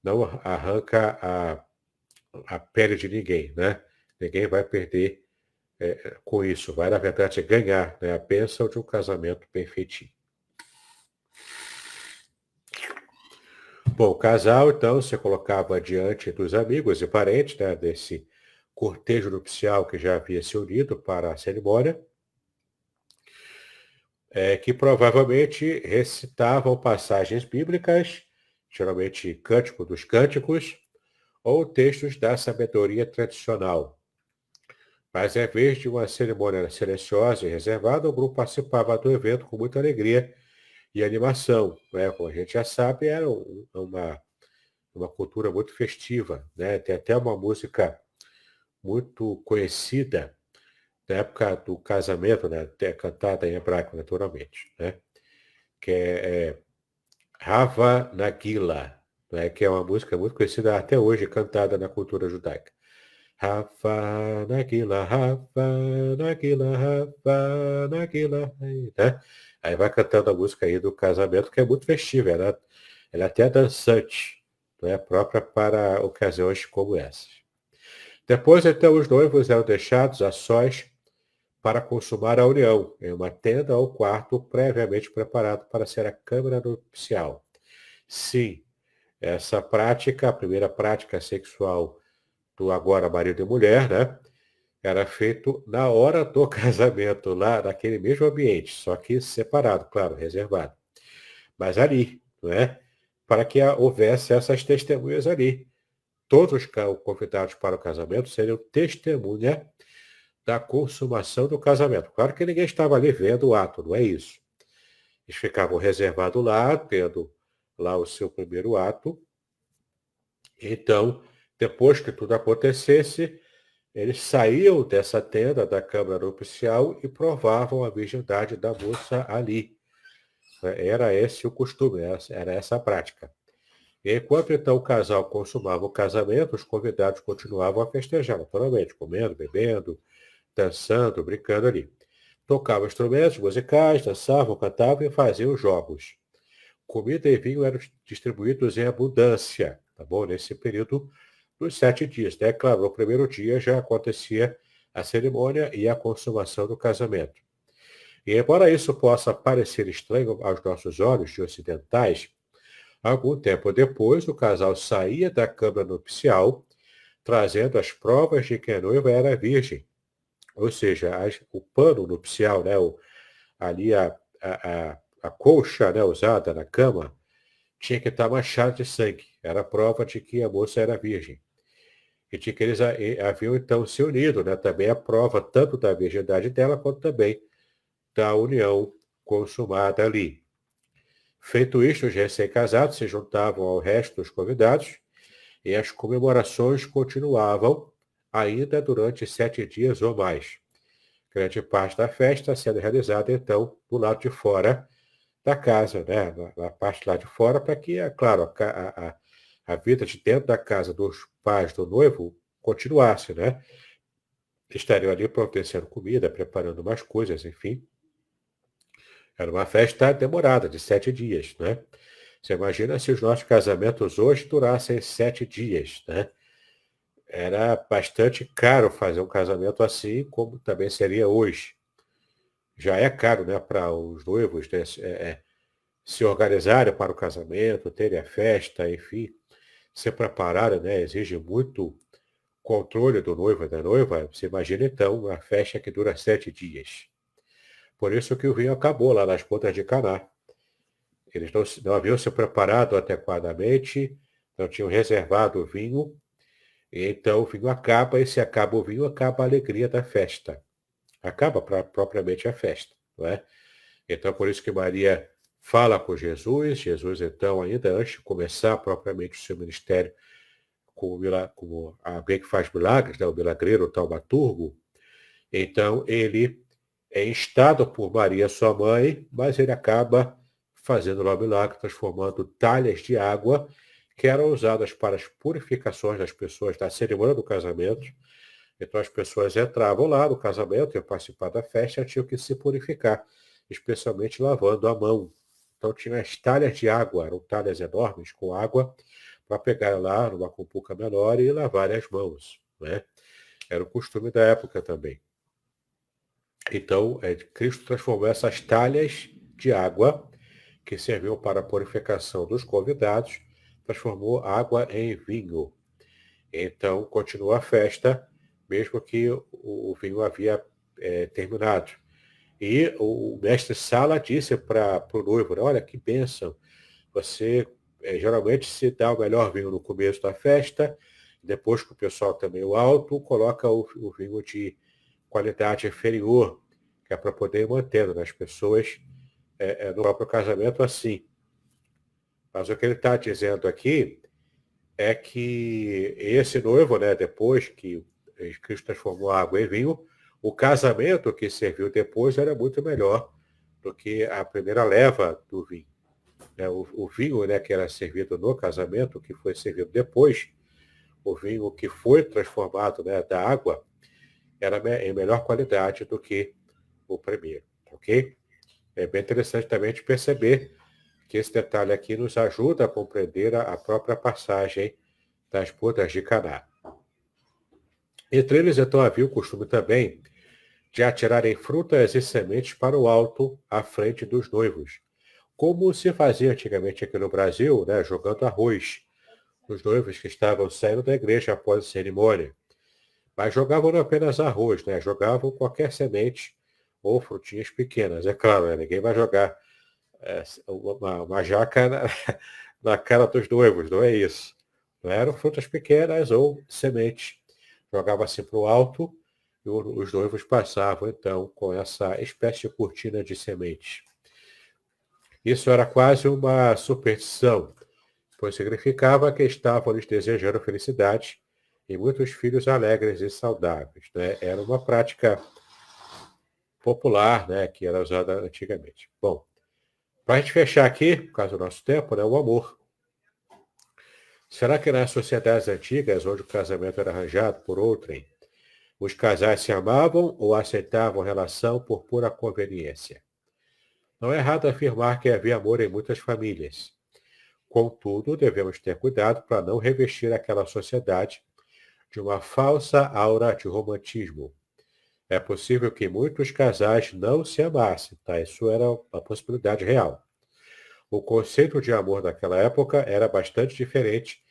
não arranca a pele de ninguém, né? Ninguém vai perder com isso, vai, na verdade, ganhar, né, a bênção de um casamento bem feitinho. Bom, o casal, então, se colocava diante dos amigos e parentes, né, desse cortejo nupcial que já havia se unido para a cerimônia, que provavelmente recitavam passagens bíblicas, geralmente Cântico dos Cânticos, ou textos da sabedoria tradicional. Mas, em vez de uma cerimônia silenciosa e reservada, o grupo participava do evento com muita alegria e animação. Né? Como a gente já sabe, era uma cultura muito festiva. Né? Tem até uma música muito conhecida na época do casamento, né? Até cantada em hebraico, naturalmente, né? Que é Hava Nagila, né? Que é uma música muito conhecida até hoje, cantada na cultura judaica. Hava Nagila, Hava Nagila, Hava Nagila, né? Aí vai cantando a música aí do casamento, que é muito festiva, ela é até dançante, não é própria para ocasiões como essas. Depois, então, os noivos eram deixados a sós para consumar a união, em uma tenda ou quarto previamente preparado para ser a câmara nupcial. Sim, essa prática, a primeira prática sexual do agora marido e mulher, né, era feito na hora do casamento, lá naquele mesmo ambiente, só que separado, claro, reservado. Mas ali, não é? para que houvesse essas testemunhas ali. Todos os convidados para o casamento seriam testemunha da consumação do casamento. Claro que ninguém estava ali vendo o ato, não é isso. Eles ficavam reservados lá, tendo lá o seu primeiro ato. Então, depois que tudo acontecesse, eles saíam dessa tenda da câmara nupcial e provavam a virgindade da moça ali. Era esse o costume, era essa a prática. E enquanto então o casal consumava o casamento, os convidados continuavam a festejar, naturalmente, comendo, bebendo, dançando, brincando ali. Tocavam instrumentos musicais, dançavam, cantavam e faziam jogos. Comida e vinho eram distribuídos em abundância, tá bom? Nesse período dos 7 dias, né? Claro, no primeiro dia já acontecia a cerimônia e a consumação do casamento. E embora isso possa parecer estranho aos nossos olhos de ocidentais, algum tempo depois o casal saía da câmara nupcial, trazendo as provas de que a noiva era virgem. Ou seja, o pano nupcial, né? Ali a colcha, né, usada na cama, tinha que estar manchada de sangue. Era a prova de que a moça era virgem. E de que eles haviam então se unido, né? Também a prova tanto da virgindade dela, quanto também da união consumada ali. Feito isto, os recém-casados se juntavam ao resto dos convidados e as comemorações continuavam ainda durante 7 dias ou mais. Grande parte da festa sendo realizada, então, do lado de fora da casa, né? Na parte lá de fora, para que, é claro, a vida de dentro da casa dos pais do noivo continuasse, né? Estariam ali providenciando comida, preparando umas coisas, enfim. Era uma festa demorada, de 7 dias, né? Você imagina se os nossos casamentos hoje durassem 7 dias, né? Era bastante caro fazer um casamento assim, como também seria hoje. Já é caro, né, para os noivos, né, se organizarem para o casamento, terem a festa, enfim, se prepararem, né, exige muito controle do noivo e da noiva. Você imagina, então, uma festa que dura 7 dias. Por isso que o vinho acabou lá nas pontas de Caná. Eles não haviam se preparado adequadamente, não tinham reservado o vinho, e então o vinho acaba, e se acaba o vinho, acaba a alegria da festa. Acaba propriamente a festa, não é? Então, por isso que Maria fala com Jesus. Jesus, então, ainda antes de começar propriamente o seu ministério como alguém que faz milagres, né? O milagreiro, o taumaturgo, então ele é instado por Maria, sua mãe, mas ele acaba fazendo lá o milagre, transformando talhas de água que eram usadas para as purificações das pessoas da cerimônia do casamento. Então as pessoas entravam lá no casamento, iam participar da festa, tinham que se purificar, especialmente lavando a mão. Então tinha as talhas de água, eram talhas enormes com água, para pegar lá numa cumbuca menor e lavar as mãos, né? Era o costume da época também. Então, Cristo transformou essas talhas de água, que serviam para a purificação dos convidados, transformou água em vinho. Então, continua a festa, mesmo que o vinho havia terminado. E o mestre Sala disse para o noivo, né, olha que bênção, você geralmente se dá o melhor vinho no começo da festa, depois que o pessoal está meio alto, coloca o vinho de qualidade inferior, que é para poder ir mantendo, né, as pessoas no próprio casamento assim. Mas o que ele está dizendo aqui é que esse noivo, né, depois que Cristo transformou a água em vinho, o casamento que serviu depois era muito melhor do que a primeira leva do vinho. O vinho, né, que era servido no casamento, que foi servido depois, o vinho que foi transformado, né, da água, era em melhor qualidade do que o primeiro, ok? É bem interessante também de perceber que esse detalhe aqui nos ajuda a compreender a própria passagem das bodas de Caná. Entre eles, então, havia o costume também de atirarem frutas e sementes para o alto, à frente dos noivos, como se fazia antigamente aqui no Brasil, né, jogando arroz nos noivos que estavam saindo da igreja após a cerimônia. Mas jogavam não apenas arroz, né, jogavam qualquer semente ou frutinhas pequenas. É claro, né, ninguém vai jogar uma jaca na cara dos noivos, não é isso. Não eram frutas pequenas ou sementes. Jogava assim para o alto e os noivos passavam, então, com essa espécie de cortina de sementes. Isso era quase uma superstição, pois significava que estavam lhes desejando felicidade e muitos filhos alegres e saudáveis. Né? Era uma prática popular, né, que era usada antigamente. Bom, para a gente fechar aqui, por causa do nosso tempo, né, o amor. Será que nas sociedades antigas, onde o casamento era arranjado por outrem, os casais se amavam ou aceitavam a relação por pura conveniência? Não é errado afirmar que havia amor em muitas famílias. Contudo, devemos ter cuidado para não revestir aquela sociedade de uma falsa aura de romantismo. É possível que muitos casais não se amassem, tá? Isso era uma possibilidade real. O conceito de amor daquela época era bastante diferente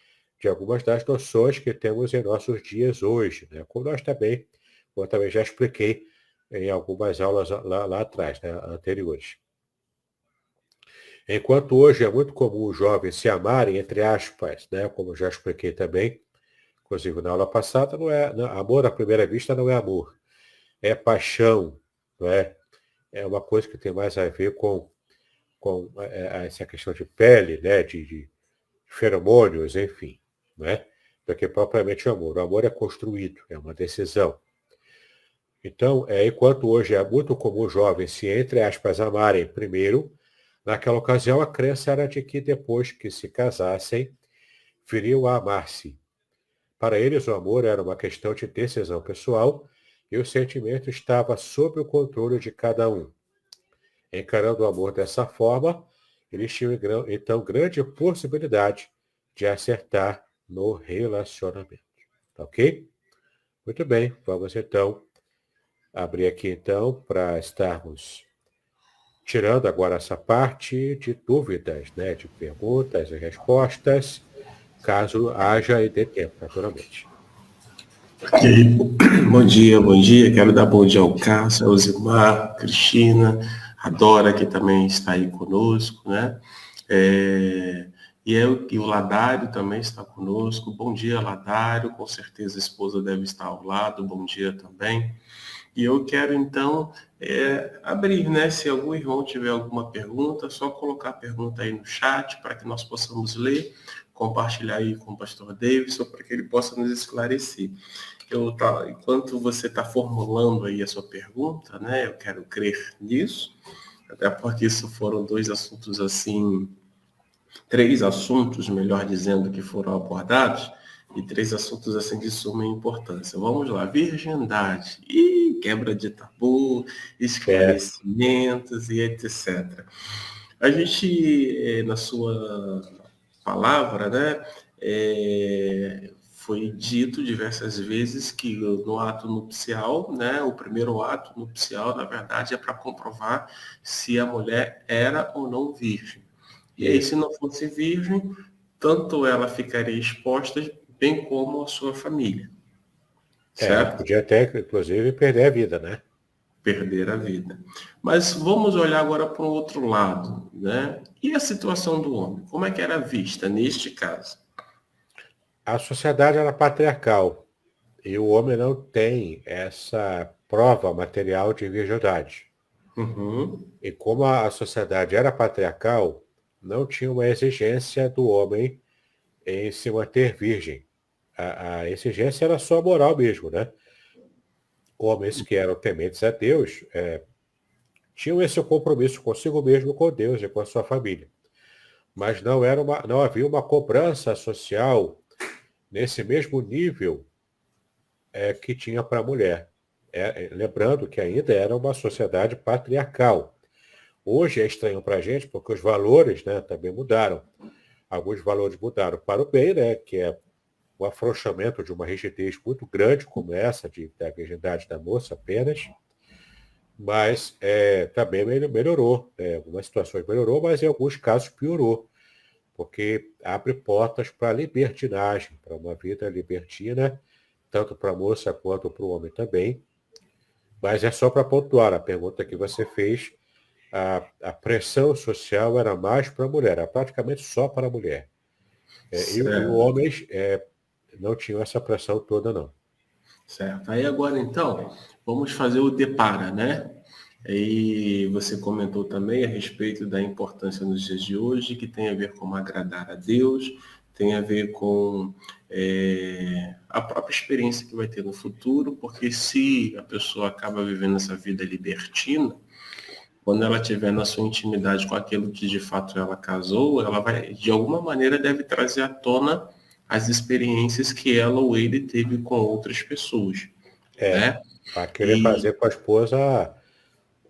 de algumas das noções que temos em nossos dias hoje, né? Como eu também já expliquei em algumas aulas lá atrás, né? Anteriores. Enquanto hoje é muito comum os jovens se amarem, entre aspas, né? Como eu já expliquei também, inclusive na aula passada, amor à primeira vista não é amor, é paixão, não é? É uma coisa que tem mais a ver com essa questão de pele, né? De feromônios, enfim, né? Do que propriamente o amor. O amor é construído, é uma decisão. Então, enquanto hoje é muito comum os jovens se, entre aspas, amarem primeiro, naquela ocasião a crença era de que depois que se casassem, viriam a amar-se. Para eles, o amor era uma questão de decisão pessoal e o sentimento estava sob o controle de cada um. Encarando o amor dessa forma, eles tinham então grande possibilidade de acertar no relacionamento. Tá ok? Muito bem, vamos então abrir aqui então para estarmos tirando agora essa parte de dúvidas, né, de perguntas e respostas, caso haja e dê tempo, naturalmente. Ok. Bom dia, bom dia. Quero dar bom dia ao Cássio, ao Zilmar, Cristina, a Dora, que também está aí conosco, né? E o Ladário também está conosco. Bom dia, Ladário. Com certeza a esposa deve estar ao lado. Bom dia também. E eu quero, então, abrir, né? Se algum irmão tiver alguma pergunta, é só colocar a pergunta aí no chat para que nós possamos ler, compartilhar aí com o pastor Davidson, para que ele possa nos esclarecer. Enquanto você está formulando aí a sua pergunta, né? Eu quero crer nisso, até porque isso foram dois assuntos assim, três assuntos, melhor dizendo, que foram abordados, e três assuntos assim de suma importância. Vamos lá, virgindade, e quebra de tabu, esclarecimentos e etc. A gente, na sua palavra, né, foi dito diversas vezes que no ato nupcial, né, o primeiro ato nupcial, na verdade, é para comprovar se a mulher era ou não virgem. E aí, se não fosse virgem, tanto ela ficaria exposta, bem como a sua família. Ela Certo? podia até, inclusive, perder a vida, né? Perder a vida. Mas vamos olhar agora para o outro lado, né? E a situação do homem? Como é que era vista neste caso? A sociedade era patriarcal e o homem não tem essa prova material de virgindade. Uhum. E como a sociedade era patriarcal, não tinha uma exigência do homem em se manter virgem. A exigência era só moral mesmo, né? Homens que eram tementes a Deus tinham esse compromisso consigo mesmo, com Deus e com a sua família. Mas não havia uma cobrança social nesse mesmo nível que tinha para a mulher. Lembrando que ainda era uma sociedade patriarcal. Hoje é estranho para a gente porque os valores, né, também mudaram. Alguns valores mudaram para o bem, né, que é o afrouxamento de uma rigidez muito grande, como essa da virgindade da moça apenas, mas também melhorou. Né, algumas situações melhorou, mas em alguns casos piorou, porque abre portas para a libertinagem, para uma vida libertina, tanto para a moça quanto para o homem também. Mas é só para pontuar a pergunta que você fez, a pressão social era mais para a mulher, era praticamente só para a mulher. E os Certo, homens não tinham essa pressão toda, não. certo. Aí agora então, vamos fazer o depara, né? E você comentou também a respeito da importância nos dias de hoje, que tem a ver com agradar a Deus, tem a ver com a própria experiência que vai ter no futuro, porque se a pessoa acaba vivendo essa vida libertina, quando ela tiver na sua intimidade com aquilo que de fato ela casou, ela vai, de alguma maneira, deve trazer à tona as experiências que ela ou ele teve com outras pessoas, É, né? para querer E fazer com a esposa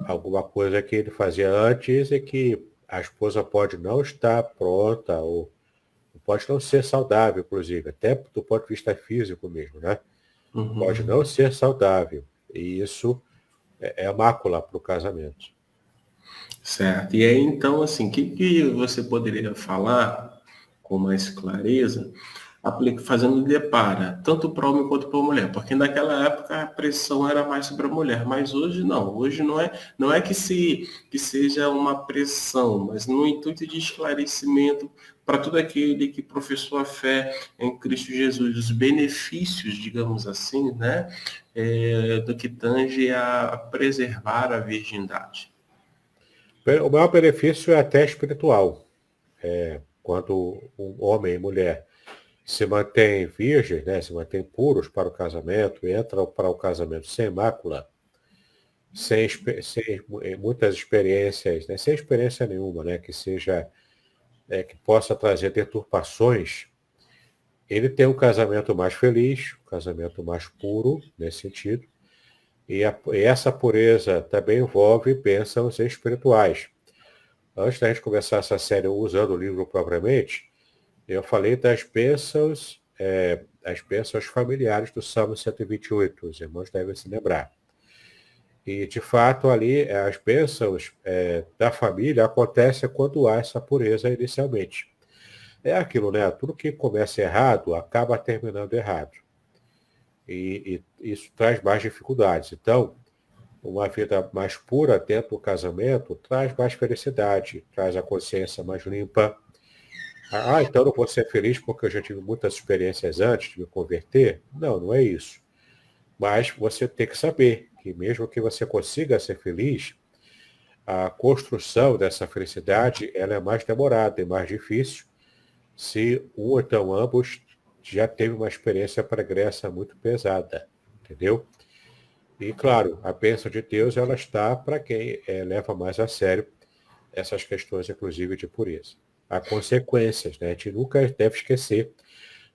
alguma coisa que ele fazia antes e que a esposa pode não estar pronta ou pode não ser saudável, inclusive, até do ponto de vista físico mesmo, né? Pode uhum. não ser saudável. E isso é mácula para o casamento. Certo. E aí, então, assim, o que você poderia falar com mais clareza, fazendo depara, tanto para o homem quanto para a mulher? Porque naquela época a pressão era mais sobre a mulher, mas hoje não. Hoje não é que seja uma pressão, mas no intuito de esclarecimento para todo aquele que professou a fé em Cristo Jesus, os benefícios, digamos assim, né, do que tange a preservar a virgindade. O maior benefício é até espiritual. Quando um homem e mulher se mantêm virgens, né, se mantêm puros para o casamento, entram para o casamento sem mácula, sem muitas experiências, né, sem experiência nenhuma, né, que seja, que possa trazer deturpações, ele tem um casamento mais feliz, um casamento mais puro, nesse sentido, e essa pureza também envolve bênçãos espirituais. Antes da gente começar essa série usando o livro propriamente, eu falei das bênçãos, as bênçãos familiares do Salmo 128, os irmãos devem se lembrar. E, de fato, ali as bênçãos da família acontecem quando há essa pureza inicialmente. É aquilo, né? Tudo que começa errado acaba terminando errado. E isso traz mais dificuldades. Então, uma vida mais pura dentro do casamento traz mais felicidade, traz a consciência mais limpa. Então eu não vou ser feliz porque eu já tive muitas experiências antes de me converter? Não, não é isso. Mas você tem que saber que mesmo que você consiga ser feliz, a construção dessa felicidade ela é mais demorada e mais difícil se um ou então ambos já teve uma experiência pregressa muito pesada, entendeu? E claro, a bênção de Deus ela está para quem leva mais a sério essas questões, inclusive de pureza. Há consequências, né? A gente nunca deve esquecer.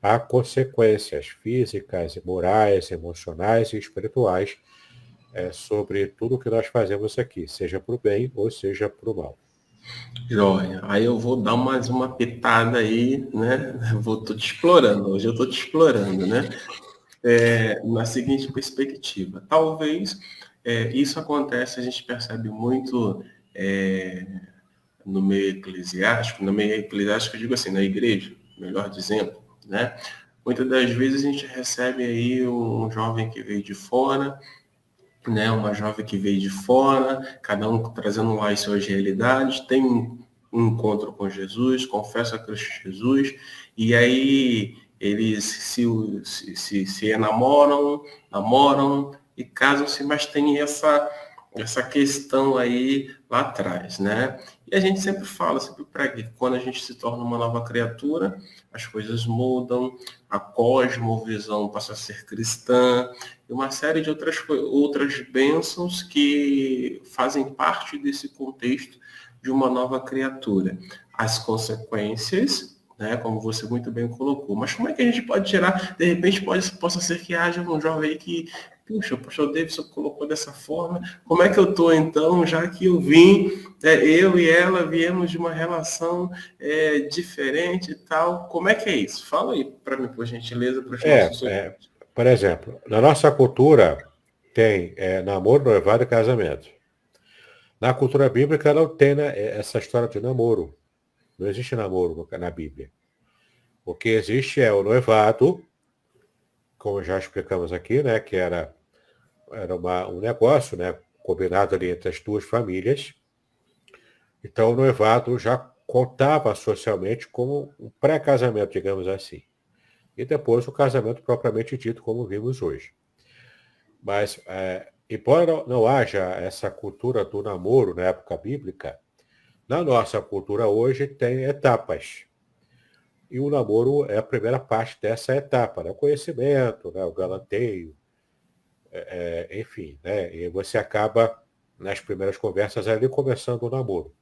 Há consequências físicas, morais, emocionais e espirituais sobre tudo que nós fazemos aqui, seja para o bem ou seja para o mal. Joia. Aí eu vou dar mais uma pitada aí, né? Tô te explorando, hoje eu tô te explorando, né? Na seguinte perspectiva. Talvez isso acontece, a gente percebe muito no meio eclesiástico, eu digo assim, na igreja, melhor dizendo, né? Muitas das vezes a gente recebe aí um jovem que veio de fora, né, uma jovem que veio de fora, cada um trazendo lá as suas realidades, tem um encontro com Jesus, confessa a Cristo Jesus, e aí eles se enamoram, namoram e casam-se, mas tem essa questão aí lá atrás, né? E a gente sempre fala, sempre prega que quando a gente se torna uma nova criatura, as coisas mudam, a cosmovisão passa a ser cristã, e uma série de outras bênçãos que fazem parte desse contexto de uma nova criatura. As consequências, né, como você muito bem colocou. Mas como é que a gente pode gerar, de repente possa ser que haja um jovem aí que, puxa, o pastor Davidson colocou dessa forma, como é que eu estou então, já que eu vim, eu e ela viemos de uma relação diferente e tal, como é que é isso? Fala aí para mim, por gentileza, para os nossos ouvintes. Por exemplo, na nossa cultura tem namoro, noivado e casamento. Na cultura bíblica não tem, né, essa história de namoro. Não existe namoro na Bíblia. O que existe é o noivado, como já explicamos aqui, né, que era um negócio, né, combinado ali entre as duas famílias. Então, o noivado já contava socialmente como um pré-casamento, digamos assim. E depois o casamento propriamente dito, como vimos hoje. Mas, embora não haja essa cultura do namoro na época bíblica, na nossa cultura hoje tem etapas. E o namoro é a primeira parte dessa etapa, né? O conhecimento, né? O galanteio, enfim, né? E você acaba, nas primeiras conversas, ali começando o namoro.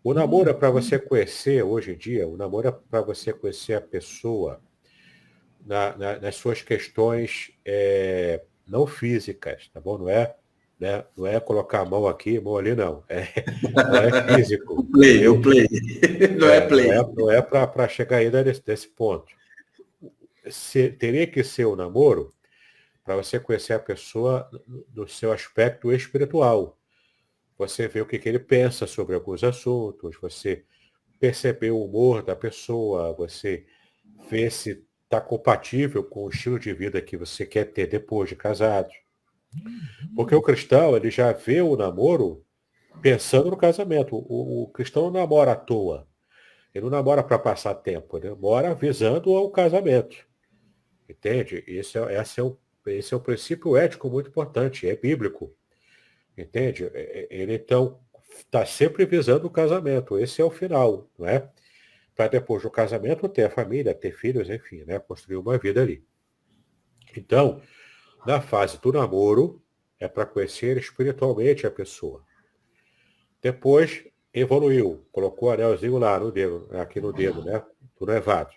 O namoro é para você conhecer, hoje em dia, o namoro é para você conhecer a pessoa nas suas questões não físicas, tá bom? Não é, né? Não é colocar a mão aqui, mão ali, não. Não é físico, O entendeu? play. Não é play. Não é para chegar ainda nesse ponto. Teria que ser o namoro para você conhecer a pessoa no seu aspecto espiritual. Você vê o que ele pensa sobre alguns assuntos, você perceber o humor da pessoa, você vê se está compatível com o estilo de vida que você quer ter depois de casado. Porque o cristão, ele já vê o namoro pensando no casamento. O cristão não namora à toa. Ele não namora para passar tempo, ele namora visando ao casamento. Entende? Esse é um princípio ético muito importante, é bíblico. Entende? Ele, então, está sempre visando o casamento. Esse é o final, não é? Para depois do casamento ter a família, ter filhos, enfim, né? Construir uma vida ali. Então, na fase do namoro, é para conhecer espiritualmente a pessoa. Depois, evoluiu, colocou o anelzinho lá no dedo, aqui no dedo, né? Do noivado.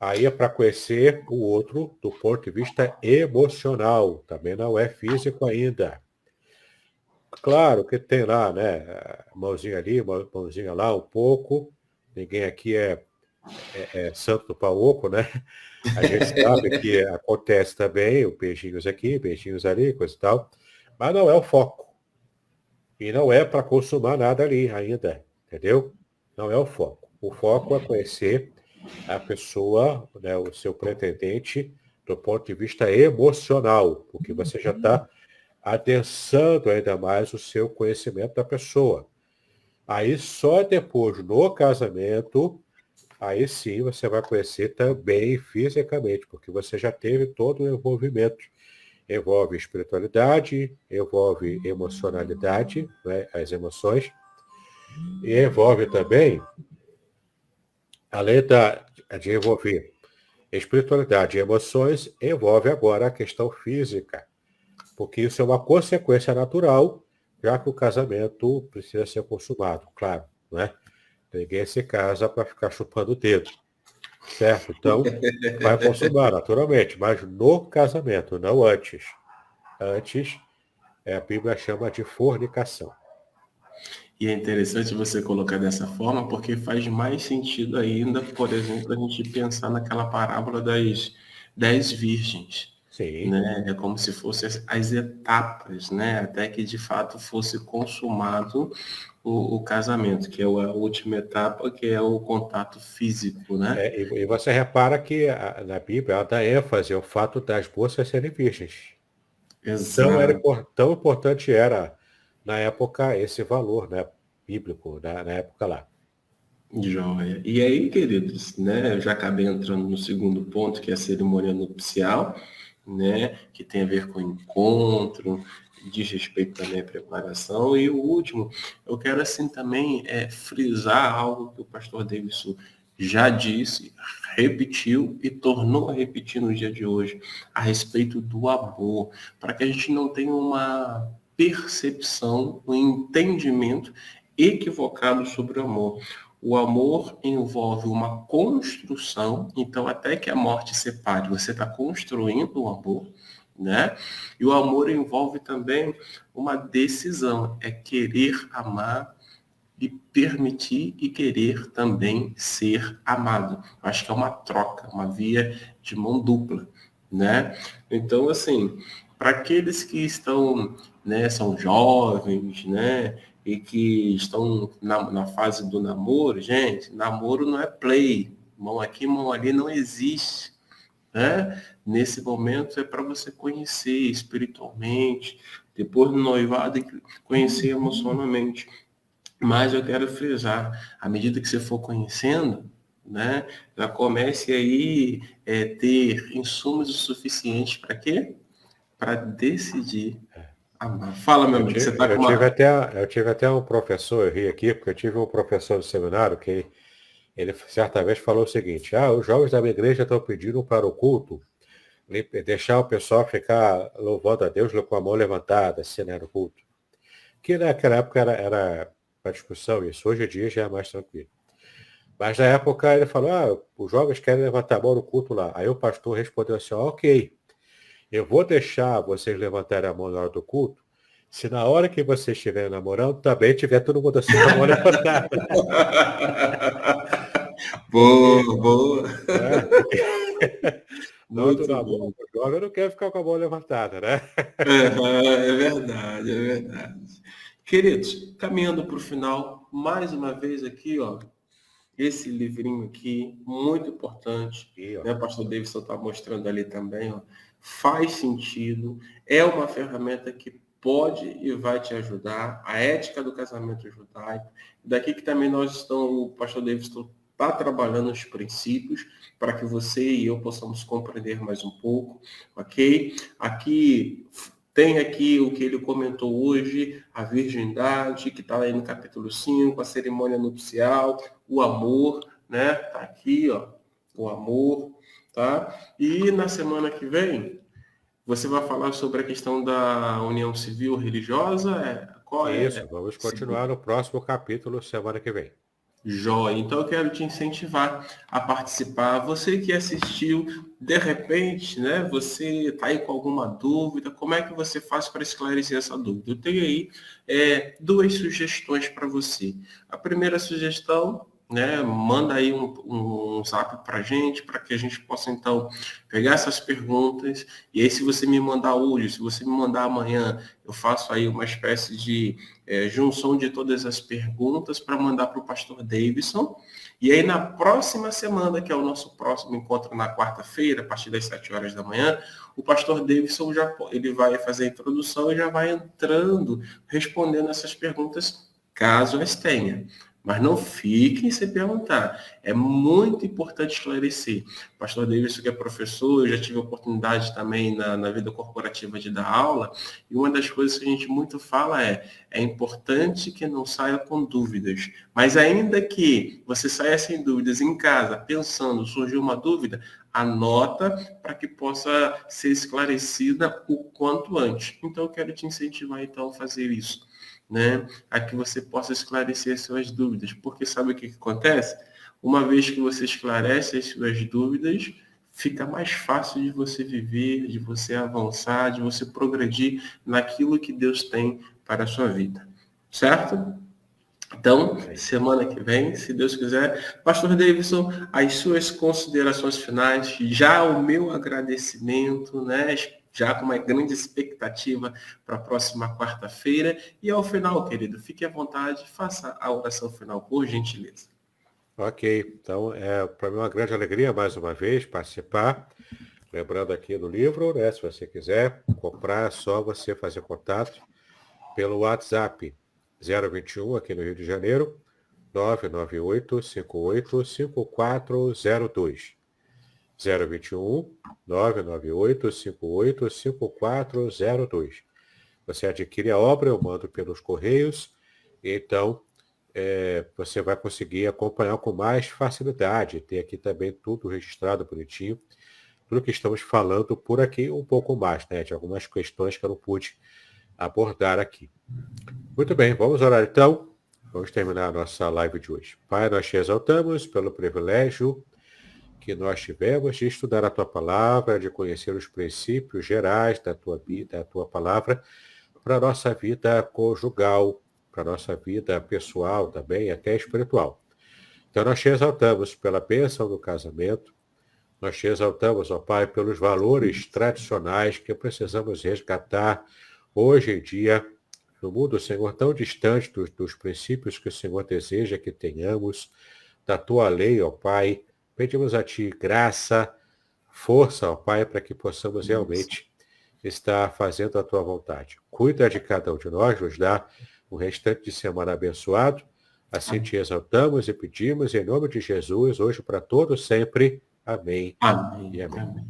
Aí é para conhecer o outro do ponto de vista emocional, também não é físico ainda. Claro que tem lá, né? Mãozinha ali, mãozinha lá, um pouco. Ninguém aqui é santo do pau oco, né? A gente sabe que acontece também, o beijinhos aqui, beijinhos ali, coisa e tal. Mas não é o foco. E não é para consumar nada ali ainda, entendeu? Não é o foco. O foco é conhecer a pessoa, né, o seu pretendente, do ponto de vista emocional, porque você já está adensando ainda mais o seu conhecimento da pessoa. Aí só depois, no casamento, aí sim você vai conhecer também fisicamente, porque você já teve todo o envolvimento. Envolve espiritualidade, envolve emocionalidade, né, as emoções, e envolve também, além de envolver espiritualidade e emoções, envolve agora a questão física, porque isso é uma consequência natural, já que o casamento precisa ser consumado, claro, né? Ninguém se casa para ficar chupando o dedo, certo? Então, vai consumar naturalmente, mas no casamento, não antes. Antes, a Bíblia chama de fornicação. E é interessante você colocar dessa forma, porque faz mais sentido ainda, por exemplo, a gente pensar naquela parábola das 10 virgens, Sim, né? É como se fossem as etapas, né? Até que de fato fosse consumado o casamento, que é a última etapa, que é o contato físico, né? e você repara que na Bíblia ela dá ênfase ao fato das moças serem virgens. Exato. Tão importante era, na época, esse valor, né, bíblico, na época lá. Joia. E aí, queridos, né, eu já acabei entrando no segundo ponto, que é a cerimônia nupcial, né, que tem a ver com encontro, diz respeito também à preparação. E o último, eu quero assim também frisar algo que o pastor Davidson já disse, repetiu e tornou a repetir no dia de hoje, a respeito do amor, para que a gente não tenha uma percepção, um entendimento equivocado sobre o amor. O amor envolve uma construção, então até que a morte separe, você está construindo o amor, né? E o amor envolve também uma decisão, é querer amar e permitir e querer também ser amado. Acho que é uma troca, uma via de mão dupla, né? Então, assim, para aqueles que estão, né, são jovens, né, e que estão na fase do namoro, gente, namoro não é play, mão aqui, mão ali não existe, né? Nesse momento é para você conhecer espiritualmente, depois do noivado conhecer emocionalmente. Mas eu quero frisar, à medida que você for conhecendo, né, já comece aí ter insumos o suficiente para quê? Para decidir amar. Fala, meu amigo, você está com uma... Eu tive até um professor, eu ri aqui, porque eu tive um professor do seminário que ele certa vez falou o seguinte: os jovens da minha igreja estão pedindo para o culto deixar o pessoal ficar louvando a Deus com a mão levantada, assim, né, no culto. Que naquela época era para discussão isso, hoje em dia já é mais tranquilo. Mas na época ele falou: os jovens querem levantar a mão no culto lá. Aí o pastor respondeu assim: ok, eu vou deixar vocês levantarem a mão na hora do culto, se na hora que vocês estiverem namorando, também tiver todo mundo assim com a mão levantada. Boa, Porque, boa. porque tanto Muito na mão, bom. o jovem não quer ficar com a mão levantada, né? Aham, é verdade, é verdade. Queridos, caminhando para o final, mais uma vez aqui, ó, esse livrinho aqui, muito importante, E, ó, né? O pastor Davidson está mostrando ali também, ó, faz sentido, é uma ferramenta que pode e vai te ajudar, a ética do casamento judaico. Daqui que também nós estamos, o pastor Davidson está trabalhando os princípios para que você e eu possamos compreender mais um pouco, ok? Aqui tem aqui o que ele comentou hoje, a virgindade, que está aí no capítulo 5, a cerimônia nupcial, o amor, né? Tá aqui, ó, o amor, tá? E na semana que vem, você vai falar sobre a questão da união civil religiosa? Qual é? isso, vamos continuar no próximo capítulo semana que vem. Joia. Então eu quero te incentivar a participar. Você que assistiu, de repente, né? Você está aí com alguma dúvida, como é que você faz para esclarecer essa dúvida? Eu tenho aí duas sugestões para você. A primeira sugestão, né? Manda aí um zap para a gente, para que a gente possa então pegar essas perguntas. E aí, se você me mandar hoje, se você me mandar amanhã, eu faço aí uma espécie de junção de todas as perguntas para mandar para o pastor Davidson. E aí, na próxima semana, que é o nosso próximo encontro na quarta-feira, a partir das 7 horas da manhã, o pastor Davidson ele vai fazer a introdução e já vai entrando, respondendo essas perguntas, caso as tenha. Mas não fiquem sem perguntar. É muito importante esclarecer. O pastor Davidson, que é professor, eu já tive a oportunidade também na vida corporativa de dar aula, e uma das coisas que a gente muito fala é importante que não saia com dúvidas. Mas ainda que você saia sem dúvidas em casa, pensando, surgiu uma dúvida, anota para que possa ser esclarecida o quanto antes. Então, eu quero te incentivar, então, a fazer isso, né? A que você possa esclarecer suas dúvidas. Porque sabe o que acontece? Uma vez que você esclarece as suas dúvidas, fica mais fácil de você viver, de você avançar, de você progredir naquilo que Deus tem para a sua vida. Certo? Então, semana que vem, se Deus quiser, Pastor Davidson, as suas considerações finais, já o meu agradecimento, né? Já com uma grande expectativa para a próxima quarta-feira. E ao final, querido, fique à vontade, faça a oração final, por gentileza. Ok, então para mim uma grande alegria mais uma vez participar. Lembrando aqui do livro, né? Se você quiser comprar, é só você fazer contato pelo WhatsApp 021 aqui no Rio de Janeiro, 998-58-5402. 021 998-58-5402. Você adquire a obra, eu mando pelos correios, então você vai conseguir acompanhar com mais facilidade. Tem aqui também tudo registrado bonitinho, tudo que estamos falando por aqui, um pouco mais, né? De algumas questões que eu não pude abordar aqui. Muito bem, vamos orar então. Vamos terminar a nossa live de hoje. Pai, nós te exaltamos pelo privilégio que nós tivemos de estudar a tua palavra, de conhecer os princípios gerais da tua vida, da tua palavra, para a nossa vida conjugal, para a nossa vida pessoal também, até espiritual. Então nós te exaltamos pela bênção do casamento, nós te exaltamos, ó Pai, pelos valores tradicionais que precisamos resgatar hoje em dia, no mundo, Senhor, tão distante dos princípios que o Senhor deseja que tenhamos, da tua lei, ó Pai. Pedimos a Ti graça, força, ó Pai, para que possamos realmente estar fazendo a Tua vontade. Cuida de cada um de nós, nos dá um restante de semana abençoado Assim te exaltamos e pedimos em nome de Jesus, hoje para todos sempre. Amém Amém. e amém. Amém.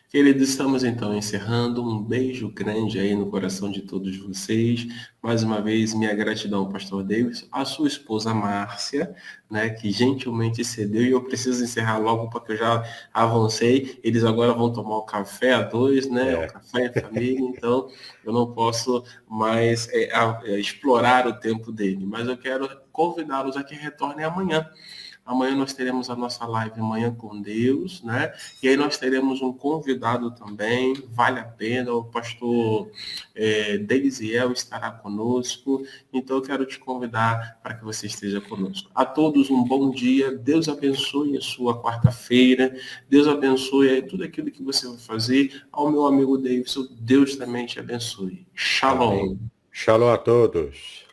Queridos, estamos então encerrando. Um beijo grande aí no coração de todos vocês. Mais uma vez, minha gratidão ao pastor Davis, à sua esposa Márcia, né, que gentilmente cedeu, e eu preciso encerrar logo porque eu já avancei. Eles agora vão tomar o café a dois, né? O café em família, então eu não posso mais explorar o tempo dele. Mas eu quero convidá-los a que retornem amanhã. Amanhã nós teremos a nossa live Manhã com Deus, né? E aí nós teremos um convidado também, vale a pena, o pastor Deisiel estará conosco. Então eu quero te convidar para que você esteja conosco. A todos um bom dia, Deus abençoe a sua quarta-feira, Deus abençoe tudo aquilo que você vai fazer. Ao meu amigo Davidson, Deus também te abençoe. Shalom. Amém. Shalom a todos.